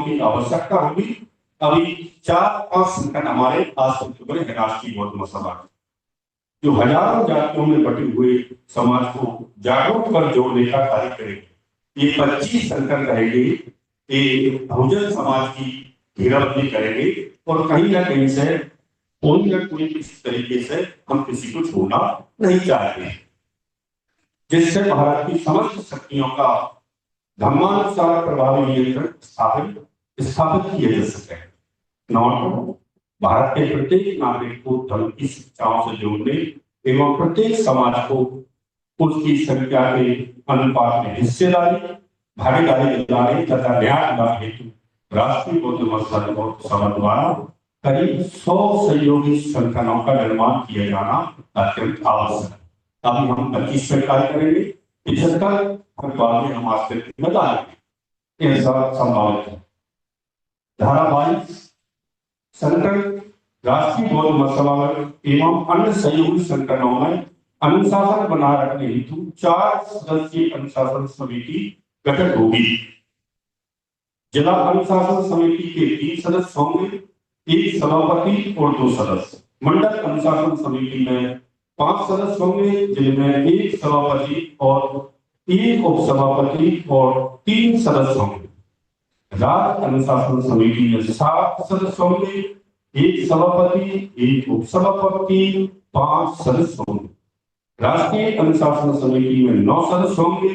की आवश्यकता होगी। अभी 4-5 संगठन हमारे आसपास बने हैं। राष्ट्रीय बौद्ध महासभा जो हजारों जातियों में बटे हुए समाज को जागरूक कर जोड़ने का कार्य करेंगे। ये 25 संगठन रहेंगे, ये बहुजन समाज की घेराबंदी करेंगे और कहीं ना कहीं से कोई ना कोई किसी तरीके से हम किसी को छोड़ना नहीं चाहते, जिससे भारत की समस्त शक्तियों का धर्मानुसार प्रभावी नियंत्रण स्थापित किया जा सके। भारत के प्रत्येक नागरिक को धर्म की शिक्षाओं से जोड़ने एवं प्रत्येक समाज को उसकी संख्या के अनुपात में हिस्सेदारी भागीदारी दिलाने तथा न्याय दिलाने हेतु राष्ट्रीय बौद्ध महासभा द्वारा करीब 100 सहयोगी संगठनों का निर्माण किया जाना अत्यंत आवश्यक है। अभी हम 25 पे कार्य करेंगे, 75 बाद में हम अस्तित्व में लाएंगे, ऐसा संभावित है। धारा 22 संगठन राष्ट्रीय बौद्ध महासभा एवं अन्य सहयोगी संगठनों में अनुशासन बनाए रखने हेतु 4 सदस्यीय अनुशासन समिति गठित होगी। जिला अनुशासन समिति के 3 सदस्य होंगे, 1 सभापति और 2 सदस्य। मंडल अनुशासन समिति में 5 सदस्य होंगे, जिनमें 1 सभापति और 1 उपसभापति और 3 सदस्य होंगे। राज्य अनुशासन समिति में 7 सदस्य होंगे, 1 सभापति, 1 उपसभापति, 5 सदस्य होंगे। राष्ट्रीय अनुशासन समिति में 9 सदस्य होंगे,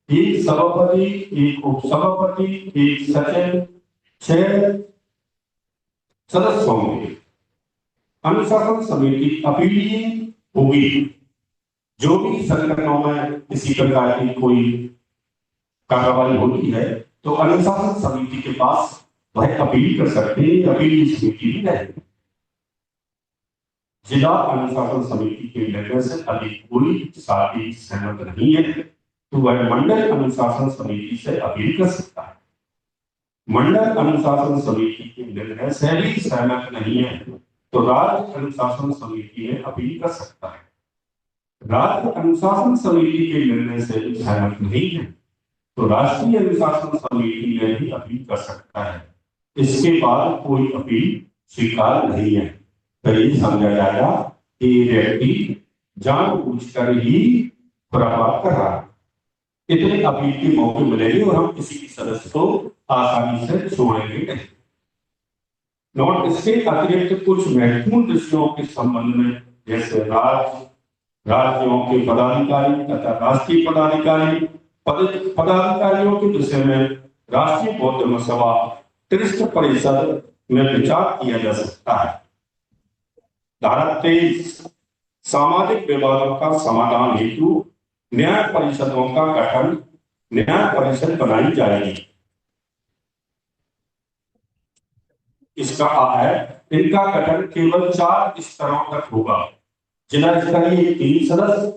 1 सभापति, 1 उपसभापति, 1 सचिव, 6 सदस्य होंगे। अनुशासन समिति अपीलीय होगी। जो भी संगठनों में किसी प्रकार की कोई कार्रवाई होती है तो अनुशासन समिति के पास वह अपील कर सकते हैं, अपील समिति भी रहेगी। जिला अनुशासन समिति के निर्णय से अभी कोई साथी सहमत नहीं है तो वह मंडल अनुशासन समिति से अपील कर सकता है। मंडल अनुशासन समिति के निर्णय से भी सहमत नहीं है तो राज्य अनुशासन समिति में अपील कर सकता है। राज्य अनुशासन समिति के निर्णय से भी सहमत नहीं है तो राष्ट्रीय अनुशासन समिति में भी अपील कर सकता है। इसके बाद कोई अपील स्वीकार नहीं है तो ये समझा जाएगा कि व्यक्ति जानबूझकर ही खुरापात कर रहा है। इतने अपील के मौके मिलेंगे और हम किसी भी सदस्य को आसानी से छोड़ेंगे नहीं। नोट इसके अतिरिक्त कुछ महत्वपूर्ण विषयों के संबंध में जैसे राज्यों के पदाधिकारी तथा राष्ट्रीय पदाधिकारियों के विषय में राष्ट्रीय बौद्ध महासभा त्रिस्थ परिषद में विचार किया जा सकता है। धारा 23 सामाजिक विवादों का समाधान हेतु न्याय परिषदों का गठन न्याय परिषद बनाई जाएगी। इसका है इनका गठन केवल 4 स्तरों तक होगा। जिला स्तरीय 3 सदस्य,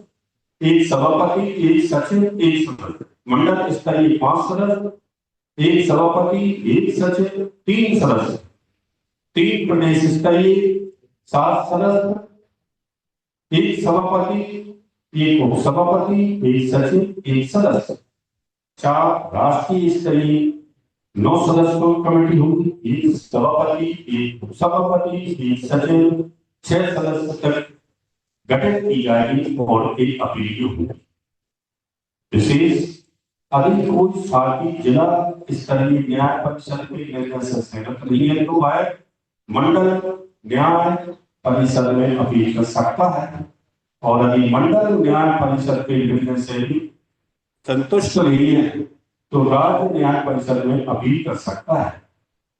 1 सभापति, 1 सचिव, 1 सदस्य। मंडल स्तरीय 5 सदस्य, 1 सभापति, 1 सचिव, 3 सदस्य। 3 प्रदेश स्तरीय 7 सदस्य, 1 सभापति, 1 उप सभापति, 1 सचिव, 1 सदस्य। 4 राष्ट्रीय स्तरीय 9 सदस्यों की कमेटी होगी, 1 सभापति, 1 उप सभापति, 1 सचिव, 6 सदस्य तक गठित की जाएगी और एक अपील होगी। विशेष यदि कोई साथी जिला स्तरीय न्याय परिषद के निर्णय से सहमत नहीं है तो वह मंडल न्याय परिषद में अपील कर सकता है, और यदि मंडल न्याय परिषद के निर्णय से भी संतुष्ट नहीं है तो राज्य न्याय परिषद में अपील कर सकता है।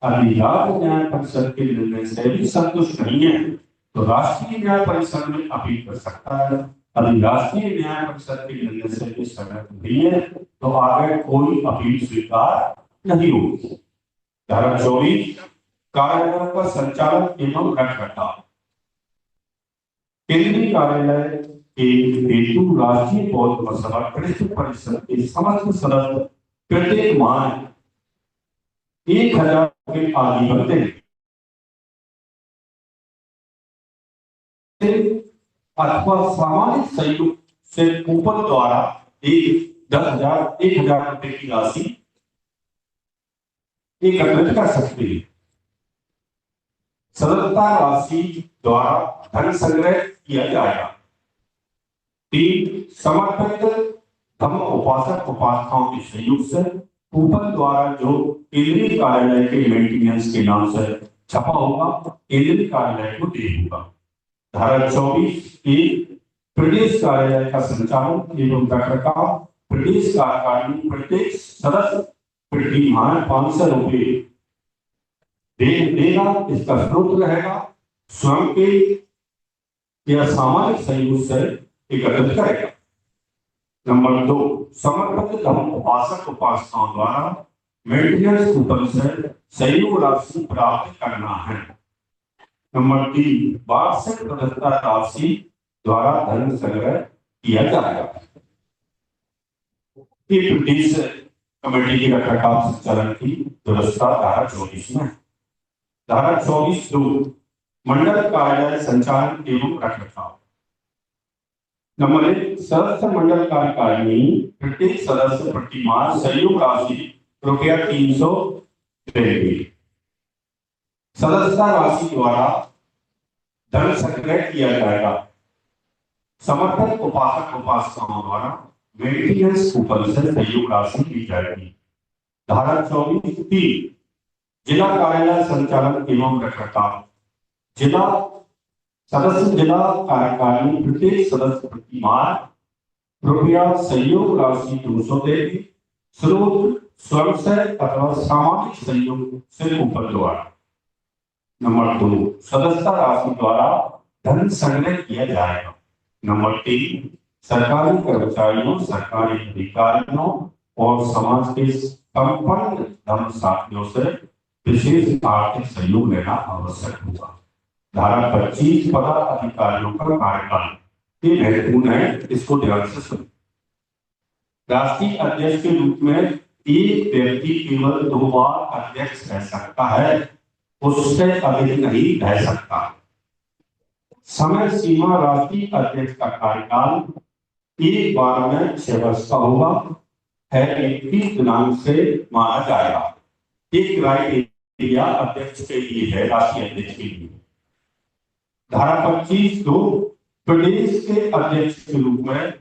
यदि राज्य न्याय परिषद के निर्णय से भी संतुष्ट नहीं है तो राष्ट्रीय न्याय परिषद में अपील कर सकता है। यदि राष्ट्रीय न्याय परिषद के निर्णय से भी सहमत नहीं है तो आगे कोई अपील स्वीकार नहीं होगी। धारा 24 कार्यालयों का संचालन एवं रखरखाव। केंद्रीय कार्यालय के हेतु राष्ट्रीय बौद्ध महासभा त्रिस्थ परिषद के समस्त सदस्य प्रत्येक माह 1000 के आदि बनते हैं अथवा सामाजिक सहयोग से ऊपर द्वारा 10,000 रुपए की राशि एकत्रित कर सकते हैं। सदस्यता राशि द्वारा धन संग्रह किया जाएगा। 3 समर्पित धर्म उपासक उपासकाओं के सहयोग से ऊपर द्वारा जो केंद्रीय कार्यालय के मेंटेनेंस के नाम से छपा होगा केंद्रीय कार्यालय को दे होगा। धारा 24 प्रदेश कार्यालय का संचालन एवं रखरखाव प्रदेश कार्यकारिणी प्रत्येक सदस्य प्रति माह 500 रुपए देगा। इसका स्रोत रहेगा स्वयं के या सामाजिक सहयोग से एकत्रित करेगा। नंबर 2 समर्पित धर्म उपासक उपासनाओं द्वारा मेंटेनेंस कूपन से सहयोग राशि प्राप्त करना है। नंबर 3 वार्षिक सदस्यता राशि द्वारा धन संग्रह किया जाएगा। प्रदेश कमेटी के रखरखाव संचालन की व्यवस्था धारा 24 में। धारा 24(2) मंडल कार्यालय संचालन एवं रखरखाव। नंबर 1 सदस्य मंडल कार्यकारिणी प्रत्येक सदस्य प्रति माह सहयोग राशि रुपया 300 देंगे। सदस्यता राशि द्वारा धन संग्रह किया जाएगा। समर्पित उपासक उपासकाओं द्वारा मेंटेनेंस कूपन से सहयोग राशि दी जाएगी। धारा 24(3) जिला कार्यालय संचालन एवं रखरखाव। जिला कार्यकारिणी प्रत्येक सदस्य प्रति माह रुपया सहयोग राशि 200 देगी। स्रोत स्वयं से अथवा सामाजिक सहयोग से ऊपर द्वारा। नंबर 2 सदस्यता राशि द्वारा धन संग्रह किया जाएगा। नंबर 3 सरकारी कर्मचारियों सरकारी अधिकारियों और समाज के संपन्न धर्म साथियों से विशेष आर्थिक सहयोग लेना आवश्यक होगा। धारा 25 पदाधिकारियों का कार्यकाल ये महत्वपूर्ण है, इसको ध्यान से सुनिए। राष्ट्रीय अध्यक्ष के रूप में एक व्यक्ति केवल 2 बार अध्यक्ष रह सकता है, उससे अधिक नहीं रह सकता। समय सीमा राष्ट्रीय अध्यक्ष का कार्यकाल एक बार में 6 वर्ष का होगा है 21 दिनांक से माना जाएगा। एक क्राइटेरिया अध्यक्ष के लिए है, राष्ट्रीय अध्यक्ष के लिए। धारा 25(2) प्रदेश के अध्यक्ष के रूप में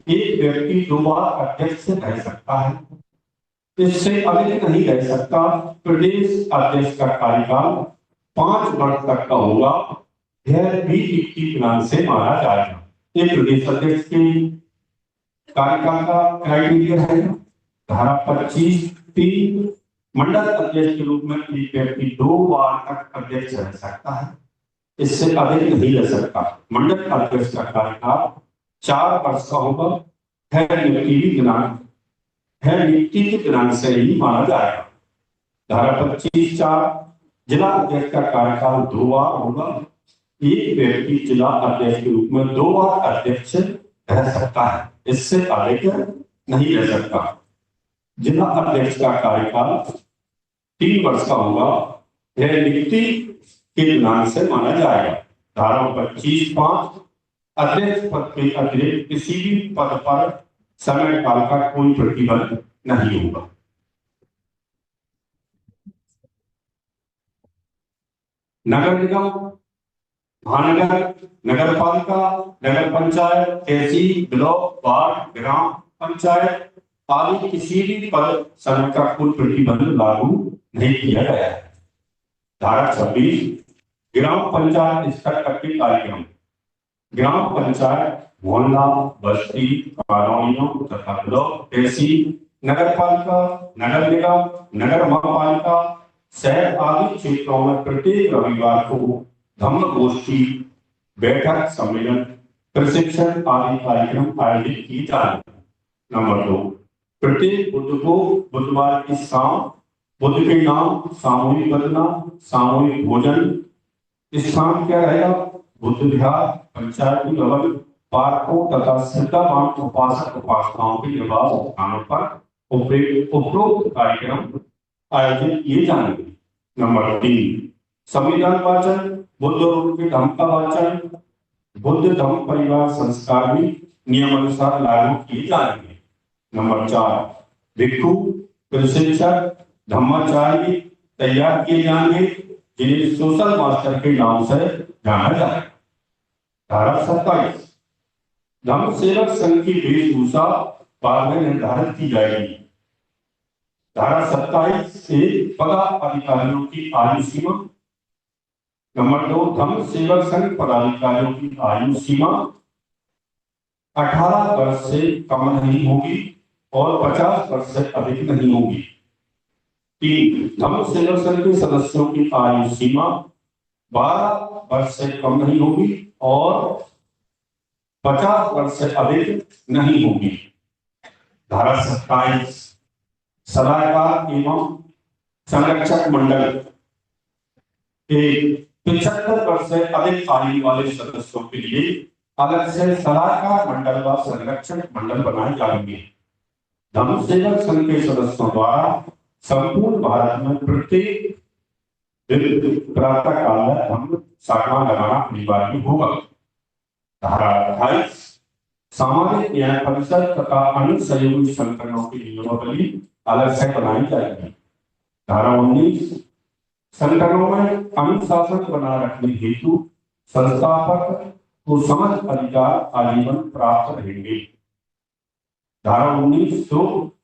एक व्यक्ति 2 बार अध्यक्ष रह सकता है, इससे अधिक नहीं रह सकता। प्रदेश अध्यक्ष का कार्यकाल 5 वर्ष तक का होगा, यह भी 21 दिनांक से माना जाएगा। ये प्रदेश अध्यक्ष के कार्यकाल का क्राइटेरिया है। धारा 25(3) मंडल अध्यक्ष के रूप में एक व्यक्ति 2 बार तक अध्यक्ष रह सकता है, इससे अधिक नहीं रह सकता। मंडल अध्यक्ष का कार्यकाल 4 वर्ष का होगा, नियुक्ति के दिनांक से ही माना जाएगा। धारा 25(4) जिला अध्यक्ष का कार्यकाल 2 बार होगा, एक व्यक्ति जिला अध्यक्ष के रूप में 2 बार अध्यक्ष रह सकता है, इससे अधिक नहीं रह सकता। जिला अध्यक्ष का कार्यकाल 3 वर्ष का होगा, यह नियुक्ति के दिनांक से माना जाएगा। धारा 25(5) अध्यक्ष पद के अतिरिक्त किसी भी पद पर समय काल का कोई प्रतिबंध नहीं होगा। नगर निगम, महानगर, नगर पालिका, नगर पंचायत, तहसील, ब्लॉक, वार्ड, ग्राम पंचायत आदि किसी भी पद समय का कोई प्रतिबंध लागू नहीं किया गया है। धारा 26 ग्राम पंचायत स्तर तक के कार्यक्रम, ग्राम पंचायत मोहल्ला, बस्ती, कॉलोनियों तथा ब्लॉक, तहसील, नगर पालिका, नगर निगम, नगर महापालिका, शहर आदि क्षेत्रों में प्रत्येक रविवार को धम्म गोष्ठी, बैठक, सम्मेलन, प्रशिक्षण आदि कार्यक्रम आयोजित किए जाएंगे। नंबर 2 प्रत्येक बुध को बुधवार की शाम बुद्ध के नाम सामूहिक वंदना, सामूहिक भोजन स्थान क्या रहेगा? बुद्ध विहार, पंचायती भवन, पार्कों तथा सिद्धावान उपासक उपासनाओं के निवास स्थानों पर उपरोक्त कार्यक्रम आयोजित किए जाएंगे। नंबर 3 संविधान वाचन, बुद्ध और उनके धम्म का वाचन, बुद्ध धम्म परिवार संस्कार भी नियमानुसार लागू किए जाएंगे। नंबर 4 भिक्षु, प्रशिक्षक, धम्माचार्य तैयार किए जाएंगे, जिन्हें सोशल मास्टर के नाम से जाना जाए। धारा 27 धम्म सेवक संघ की वेशभूषा बाद में निर्धारित की जाएगी। धारा 27 से पदाधिकारियों की आयु सीमा। नंबर 2 धम्म सेवक संघ पदाधिकारियों की आयु सीमा 18 वर्ष से कम नहीं होगी और 50 वर्ष से अधिक नहीं होगी। 3 धम्म सेवक संघ के सदस्यों की आयु सीमा 12 वर्ष से कम नहीं होगी और 50 वर्ष से अधिक नहीं होगी। धारा 27 सलाहकार एवं संरक्षक मंडल के 75 वर्ष से अधिक आयु वाले सदस्यों के लिए अलग से सलाहकार मंडल व संरक्षक मंडल बनाए जाएंगे। धम्म सेवक संघ के सदस्यों द्वारा संपूर्ण भारत में प्रत्येक प्रातः काल में धम्म शाखा लगाना अनिवार्य होगा। धारा 28 सामाजिक न्याय परिषद तथा अन्य सहयोगी संगठनों की नियमावली अलग से बनाई जाएगी। धारा 19 संगठनों में अनुशासन बनाए रखने हेतु संस्थापक को समस्त अधिकार आजीवन प्राप्त रहेंगे। धारा 19 तो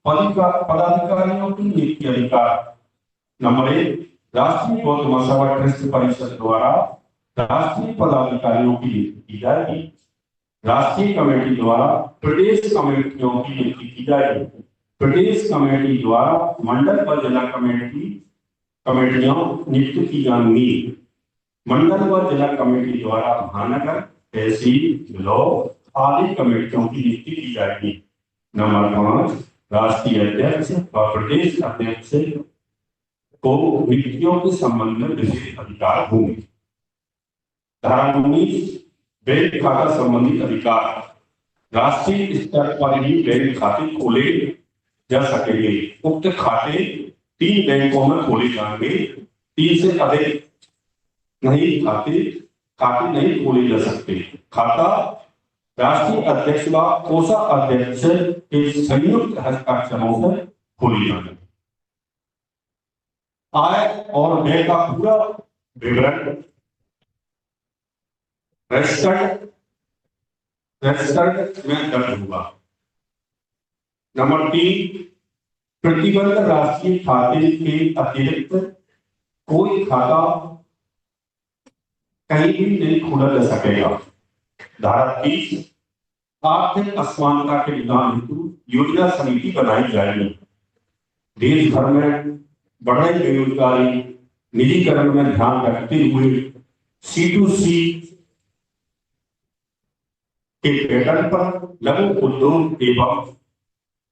पदाधिकारियों की नियुक्ति अधिकार। नंबर 1 राष्ट्रीय बौद्ध महासभा ट्रस्ट परिषद द्वारा राष्ट्रीय पदाधिकारियों की नियुक्ति की जाएगी। राष्ट्रीय कमेटी द्वारा प्रदेश कमेटियों की नियुक्ति की जाएगी। प्रदेश कमेटी द्वारा मंडल व जिला कमेटियां नियुक्त की जाएंगी। मंडल व जिला कमेटी द्वारा महानगर, तहसील, ब्लॉक आदि कमेटियों की नियुक्ति की जाएगी। नंबर 5 राष्ट्रीय अध्यक्ष व प्रदेश अध्यक्ष को नियुक्तियों के संबंध में विशेष अधिकार होंगे। धारा 19 बैंक खाता संबंधी अधिकार। राष्ट्रीय स्तर पर ही बैंक खाते खोले जा सकेंगे। उक्त खाते 3 बैंकों में खोले जाएंगे। 3 से अधिक खाते नहीं खोले जा सकते। खाता राष्ट्रीय अध्यक्ष व कोषाध्यक्ष के संयुक्त हस्ताक्षरों से खोले जाएंगे। आय और व्यय का पूरा विवरण रजिस्टर्ड में दर्ज होगा। नंबर 3, प्रतिबंध राष्ट्रीय खाते के अतिरिक्त कोई खाता कहीं भी नहीं खोला जा सकेगा। धारा 30, आर्थिक असमानता के निदान हेतु योजना समिति बनाई जाएगी। देश भर में बढ़ रही बेरोजगारी निजीकरण में ध्यान रखते हुए C2C के पैटर्न पर लघु उद्योग एवं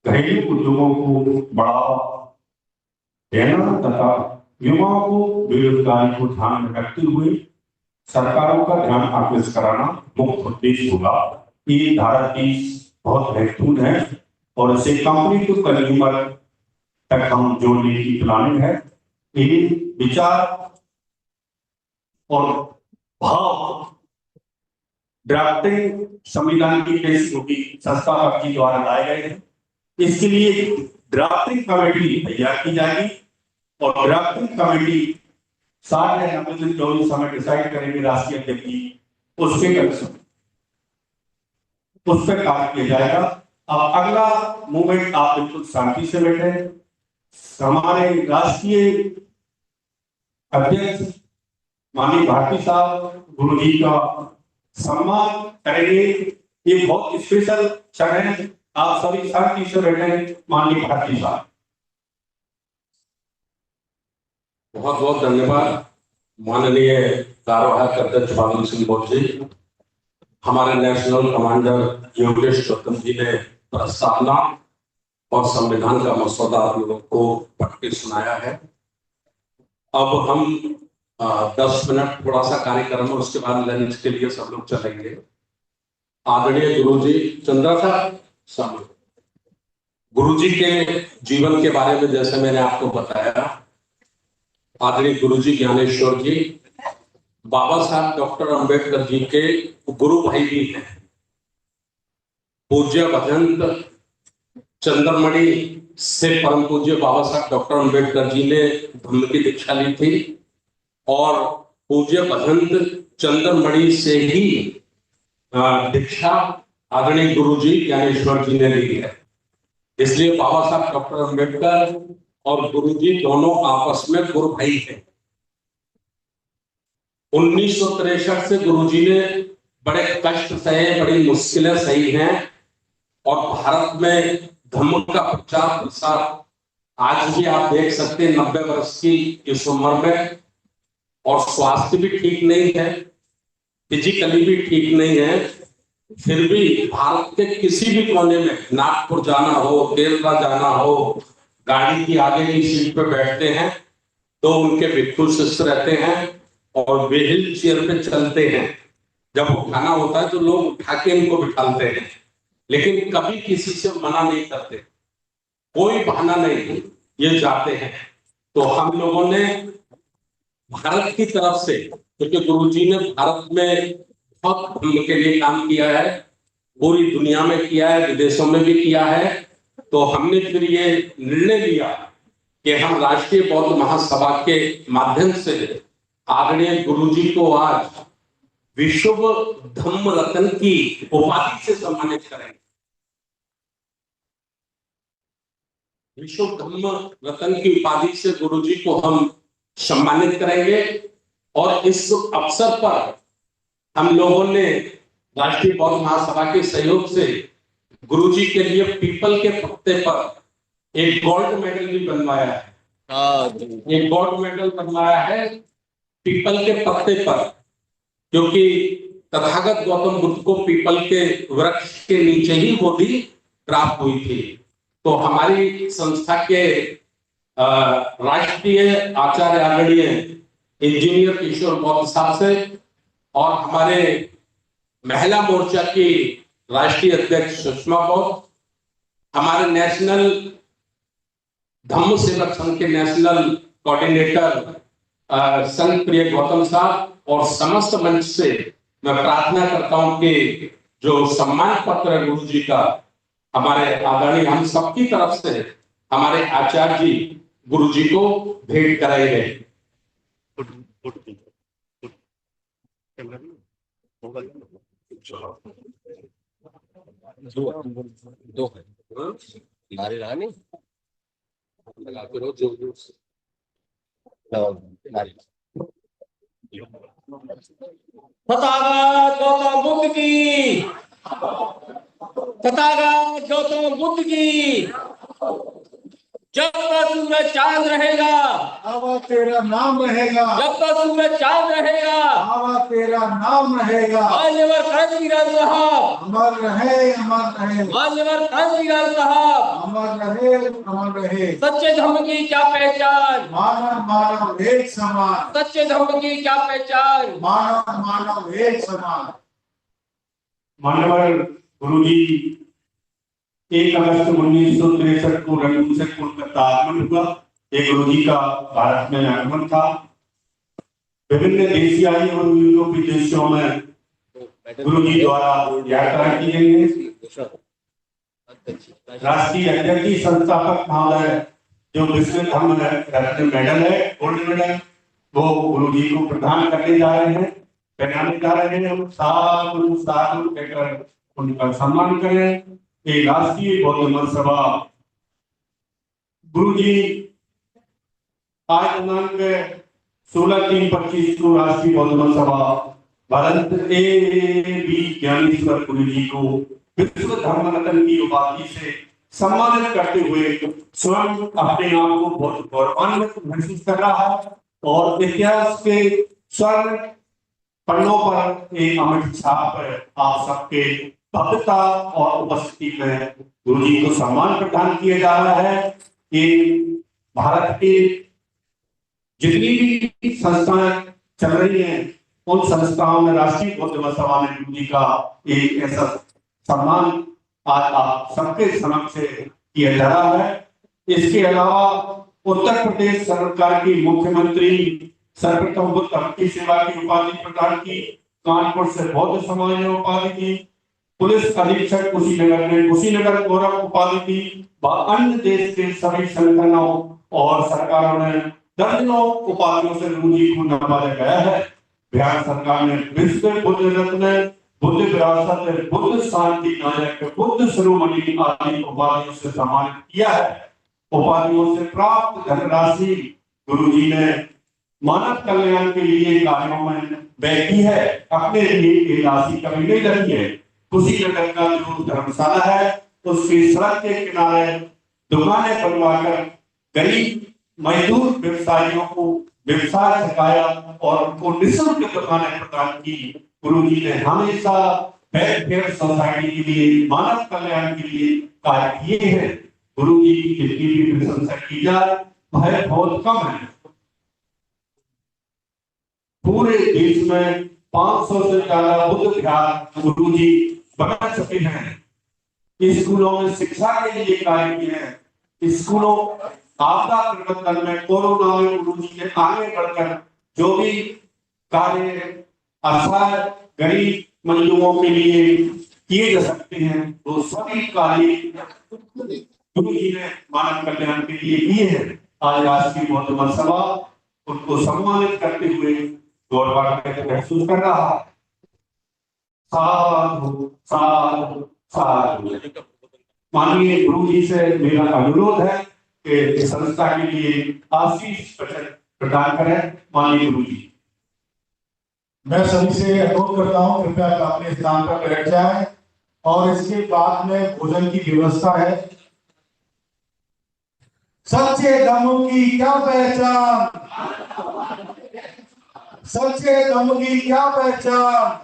घरेलू उद्योगों को बढ़ावा देना तथा युवाओं को बेरोजगारी को ध्यान में रखते हुए सरकारों का ध्यान आकृष्ट कराना मुख्य उद्देश्य होगा। ये धारा 30 बहुत महत्वपूर्ण है और इसे कंपनी टू कंज्यूमर तक हम जोड़ने की प्लानिंग है। ये विचार और भाव ड्राफ्टिंग संविधान की पेश होगी संस्था पक्षी द्वारा लाए गए हैं। इसके लिए ड्राफ्टिंग कमेटी तैयार की जाएगी और ड्राफ्टिंग कमेटी 60 या 90 दिन जो इस समय डिसाइड करेंगे राष्ट्रीय अध्यक्ष जी, उसके अनुसार उस पर कार्य किया जाएगा। अब अगला मूवमेंट आप बिल्कुल शांति से बैठे। हमारे राष्ट्रीय अध्यक्ष माननीय भारती साहब गुरु जी का सम्मान करेंगे। ये बहुत स्पेशल क्षण है। आप सभी शांति से बैठे। माननीय भारती साहब। बहुत बहुत धन्यवाद माननीय कार्यवाहक अध्यक्ष बादल सिंह गौर जी। हमारे नेशनल कमांडर योगेश चौतम जी ने प्रस्तावना और संविधान का मसौदा आप लोगों को पढ़ के सुनाया है। अब हम 10 मिनट थोड़ा सा कार्यक्रम है, उसके बाद लंच के लिए सब लोग चलेंगे। आदरणीय गुरुजी चंद्रा साहब, गुरुजी के जीवन के बारे में जैसे मैंने आपको बताया, आदरणीय गुरुजी ज्ञानेश्वर जी बाबा साहब डॉक्टर अंबेडकर जी के गुरु भाई भी हैं। पूज्य भजंत चंद्रमणि से परम पूज्य बाबा साहब डॉक्टर अंबेडकर जी ने धम्म की दीक्षा ली थी और पूज्य भजंत चंद्रमणि से ही दीक्षा आदरणीय गुरुजी ज्ञानेश्वर जी ने ली है। इसलिए बाबा साहब डॉक्टर अंबेडकर और गुरुजी दोनों आपस में गुरु भाई हैं। 1963 से गुरुजी ने बड़े कष्ट सहे, बड़ी मुश्किलें सही हैं और भारत में धम्म का प्रचार प्रसार आज भी आप देख सकते हैं 90 वर्ष की इस उम्र में, और स्वास्थ्य भी ठीक नहीं है, फिजिकली भी ठीक नहीं है, फिर भी भारत के किसी भी कोने में नागपुर जाना हो, केरला जाना हो, गाड़ी की आगे की सीट पे बैठते हैं तो उनके भिक्षु शिष्य रहते हैं और व्हील चेयर पे चलते हैं। जब उठाना होता है तो लोग उठा के इनको बिठाते हैं, लेकिन कभी किसी से मना नहीं करते, कोई बहाना नहीं, ये जाते हैं। तो हम लोगों ने भारत की तरफ से, क्योंकि गुरुजी ने भारत में बहुत धर्म के लिए काम किया है, पूरी दुनिया में किया है, विदेशों में भी किया है, तो हमने फिर ये निर्णय लिया कि हम राष्ट्रीय बौद्ध महासभा के माध्यम से आदरणीय गुरुजी को आज विश्व धम्म रत्न की उपाधि से सम्मानित करेंगे। विश्व धम्म रत्न की उपाधि से गुरुजी को हम सम्मानित करेंगे और इस अवसर पर हम लोगों ने राष्ट्रीय बौद्ध महासभा के सहयोग से गुरुजी के लिए पीपल के पत्ते पर एक गोल्ड मेडल भी बनवाया है। एक गोल्ड मेडल बनवाया है पीपल के पत्ते पर, क्योंकि तथागत गौतम बुद्ध को पीपल के वृक्ष के नीचे ही बोधि प्राप्त हुई थी। तो हमारी संस्था के राष्ट्रीय आचार्य आदरणीय इंजीनियर किशोर बौद्ध साहब से और हमारे महिला मोर्चा की राष्ट्रीय अध्यक्ष सुषमा बौद्ध, हमारे नेशनल धम्म सेवक संघ के नेशनल कोऑर्डिनेटर संघ प्रिय गौतम साहब और समस्त मंच से मैं प्रार्थना करता हूं कि जो सम्मान पत्र है गुरु जी का हमारे आदरणीय हम सबकी तरफ से हमारे आचार्य जी गुरु जी को भेंट कराए गए। दो है। नारे लगाने लगाते रहो जोर जोर से लगाओ नारे। तथागत गौतम बुद्ध की, तथागत गौतम बुद्ध की। जब तक सूरज चांद रहेगा, बाबा तेरा नाम रहेगा। जब तक सूरज चांद रहेगा, बाबा तेरा नाम रहेगा। मान्यवर कांचीलाल साहब, अमर रहे अमर रहे। मान्यवर कांचीलाल साहब, अमर रहे अमर रहे। सच्चे धर्म की क्या पहचान, मानव मानव एक समान। सच्चे धर्म की क्या पहचान। मानव मानव एक समान। मान्यवर गुरुजी 1 अगस्त 1963 को रंगून से कोलकाता आगमन हुआ। ये गुरुजी का भारत में आगमन था। विभिन्न एशियाई और यूरोपीय देशों में गुरुजी द्वारा यात्रा की गई है। राष्ट्रीय अध्यक्ष संस्थापक महोदय जो विश्व धर्म रत्न मेडल है, गोल्ड मेडल, वो गुरुजी को प्रदान करने जा रहे हैं, पहनाने जा रहे हैं। हम साधु साधु कहकर उनका सम्मान करें। ये राष्ट्रीय बौद्ध महासभा गुरुजी आज दिनांक 16/3/25 को राष्ट्रीय बौद्ध महासभा भरत बी ज्ञानेश्वर गुरुजी को विश्व धर्म रत्न की उपाधि से सम्मानित करते हुए स्वयं अपने आप को बहुत गौरवान्वित महसूस कर रहा है और इतिहास के स्वर्ण पन्नों पर एक अमिट छाप आप सबके भव्यता और उपस्थिति में गुरुजी को सम्मान प्रदान किया जा रहा है। ये भारत के जितनी भी संस्थाएं चल रही हैं उन संस्थाओं में राष्ट्रीय बौद्ध महासभा ने गुरुजी का एक ऐसा सम्मान आज आप सबके समक्ष किया जा रहा है। इसके अलावा उत्तर प्रदेश सरकार की मुख्यमंत्री सर्वप्रथम बुद्ध धर्म की सेवा की उपाधि प्रदान की, कानपुर से बौद्ध समाज ने उपाधि दी, पुलिस अधीक्षक कुशीनगर ने कुशीनगर गौरव उपाधि दी। अन्य देश के सभी संगठनों और सरकारों ने दर्जनों उपाधियों से गुरुजी को नवाजा गया है। बिहार सरकार ने विश्व बुद्ध रत्न, बुद्ध विरासत, बुद्ध शांति नायक, बुद्ध शिरोमणि आदि उपाधियों से सम्मानित किया है। उपाधियों से प्राप्त धनराशि गुरुजी ने मानव कल्याण के लिए कार्यों में व्यय की है। अपने लिए ये राशि कभी नहीं लगी है। कुशीनगर का जो धर्मशाला है उसकी सड़क के किनारे दुकानें बनवाकर गरीब मजदूर व्यवसायियों को व्यवसाय सिखाया और उनको निःशुल्क दुकानें प्रदान की। गुरुजी ने हमेशा वेलफेयर सोसाइटी के लिए, मानव कल्याण के लिए कार्य किए हैं। गुरुजी की जितनी भी प्रशंसा की जाए वह बहुत कम है। पूरे देश में 500 से ज्यादा बुद्ध विहार गुरुजी बना चुके हैं। स्कूलों में शिक्षा के लिए कार्य किए हैं। स्कूलों आपदा प्रबंधन में, कोरोना में गुरुजी ने आगे बढ़कर जो भी कार्य असहाय गरीब मजदूरों के लिए किए जा सकते हैं वो सभी कार्य गुरुजी ने मानव कल्याण के लिए किए हैं। आज राष्ट्रीय बौद्ध महासभा उनको सम्मानित करते हुए गौरवान्वित महसूस कर रहा है। साधु साधु साधु। माननीय गुरुजी से मेरा अनुरोध है कि इस संस्था के लिए आशीष प्रदान करें। माननीय गुरुजी, मैं सभी से अनुरोध करता हूँ कृपया अपने स्थान पर बैठ जाएं और इसके बाद में भोजन की व्यवस्था है। सच्चे धम्म की क्या पहचान, सच्चे धम्म की क्या पहचान,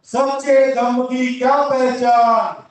सच्चे धम्म की क्या पहचान।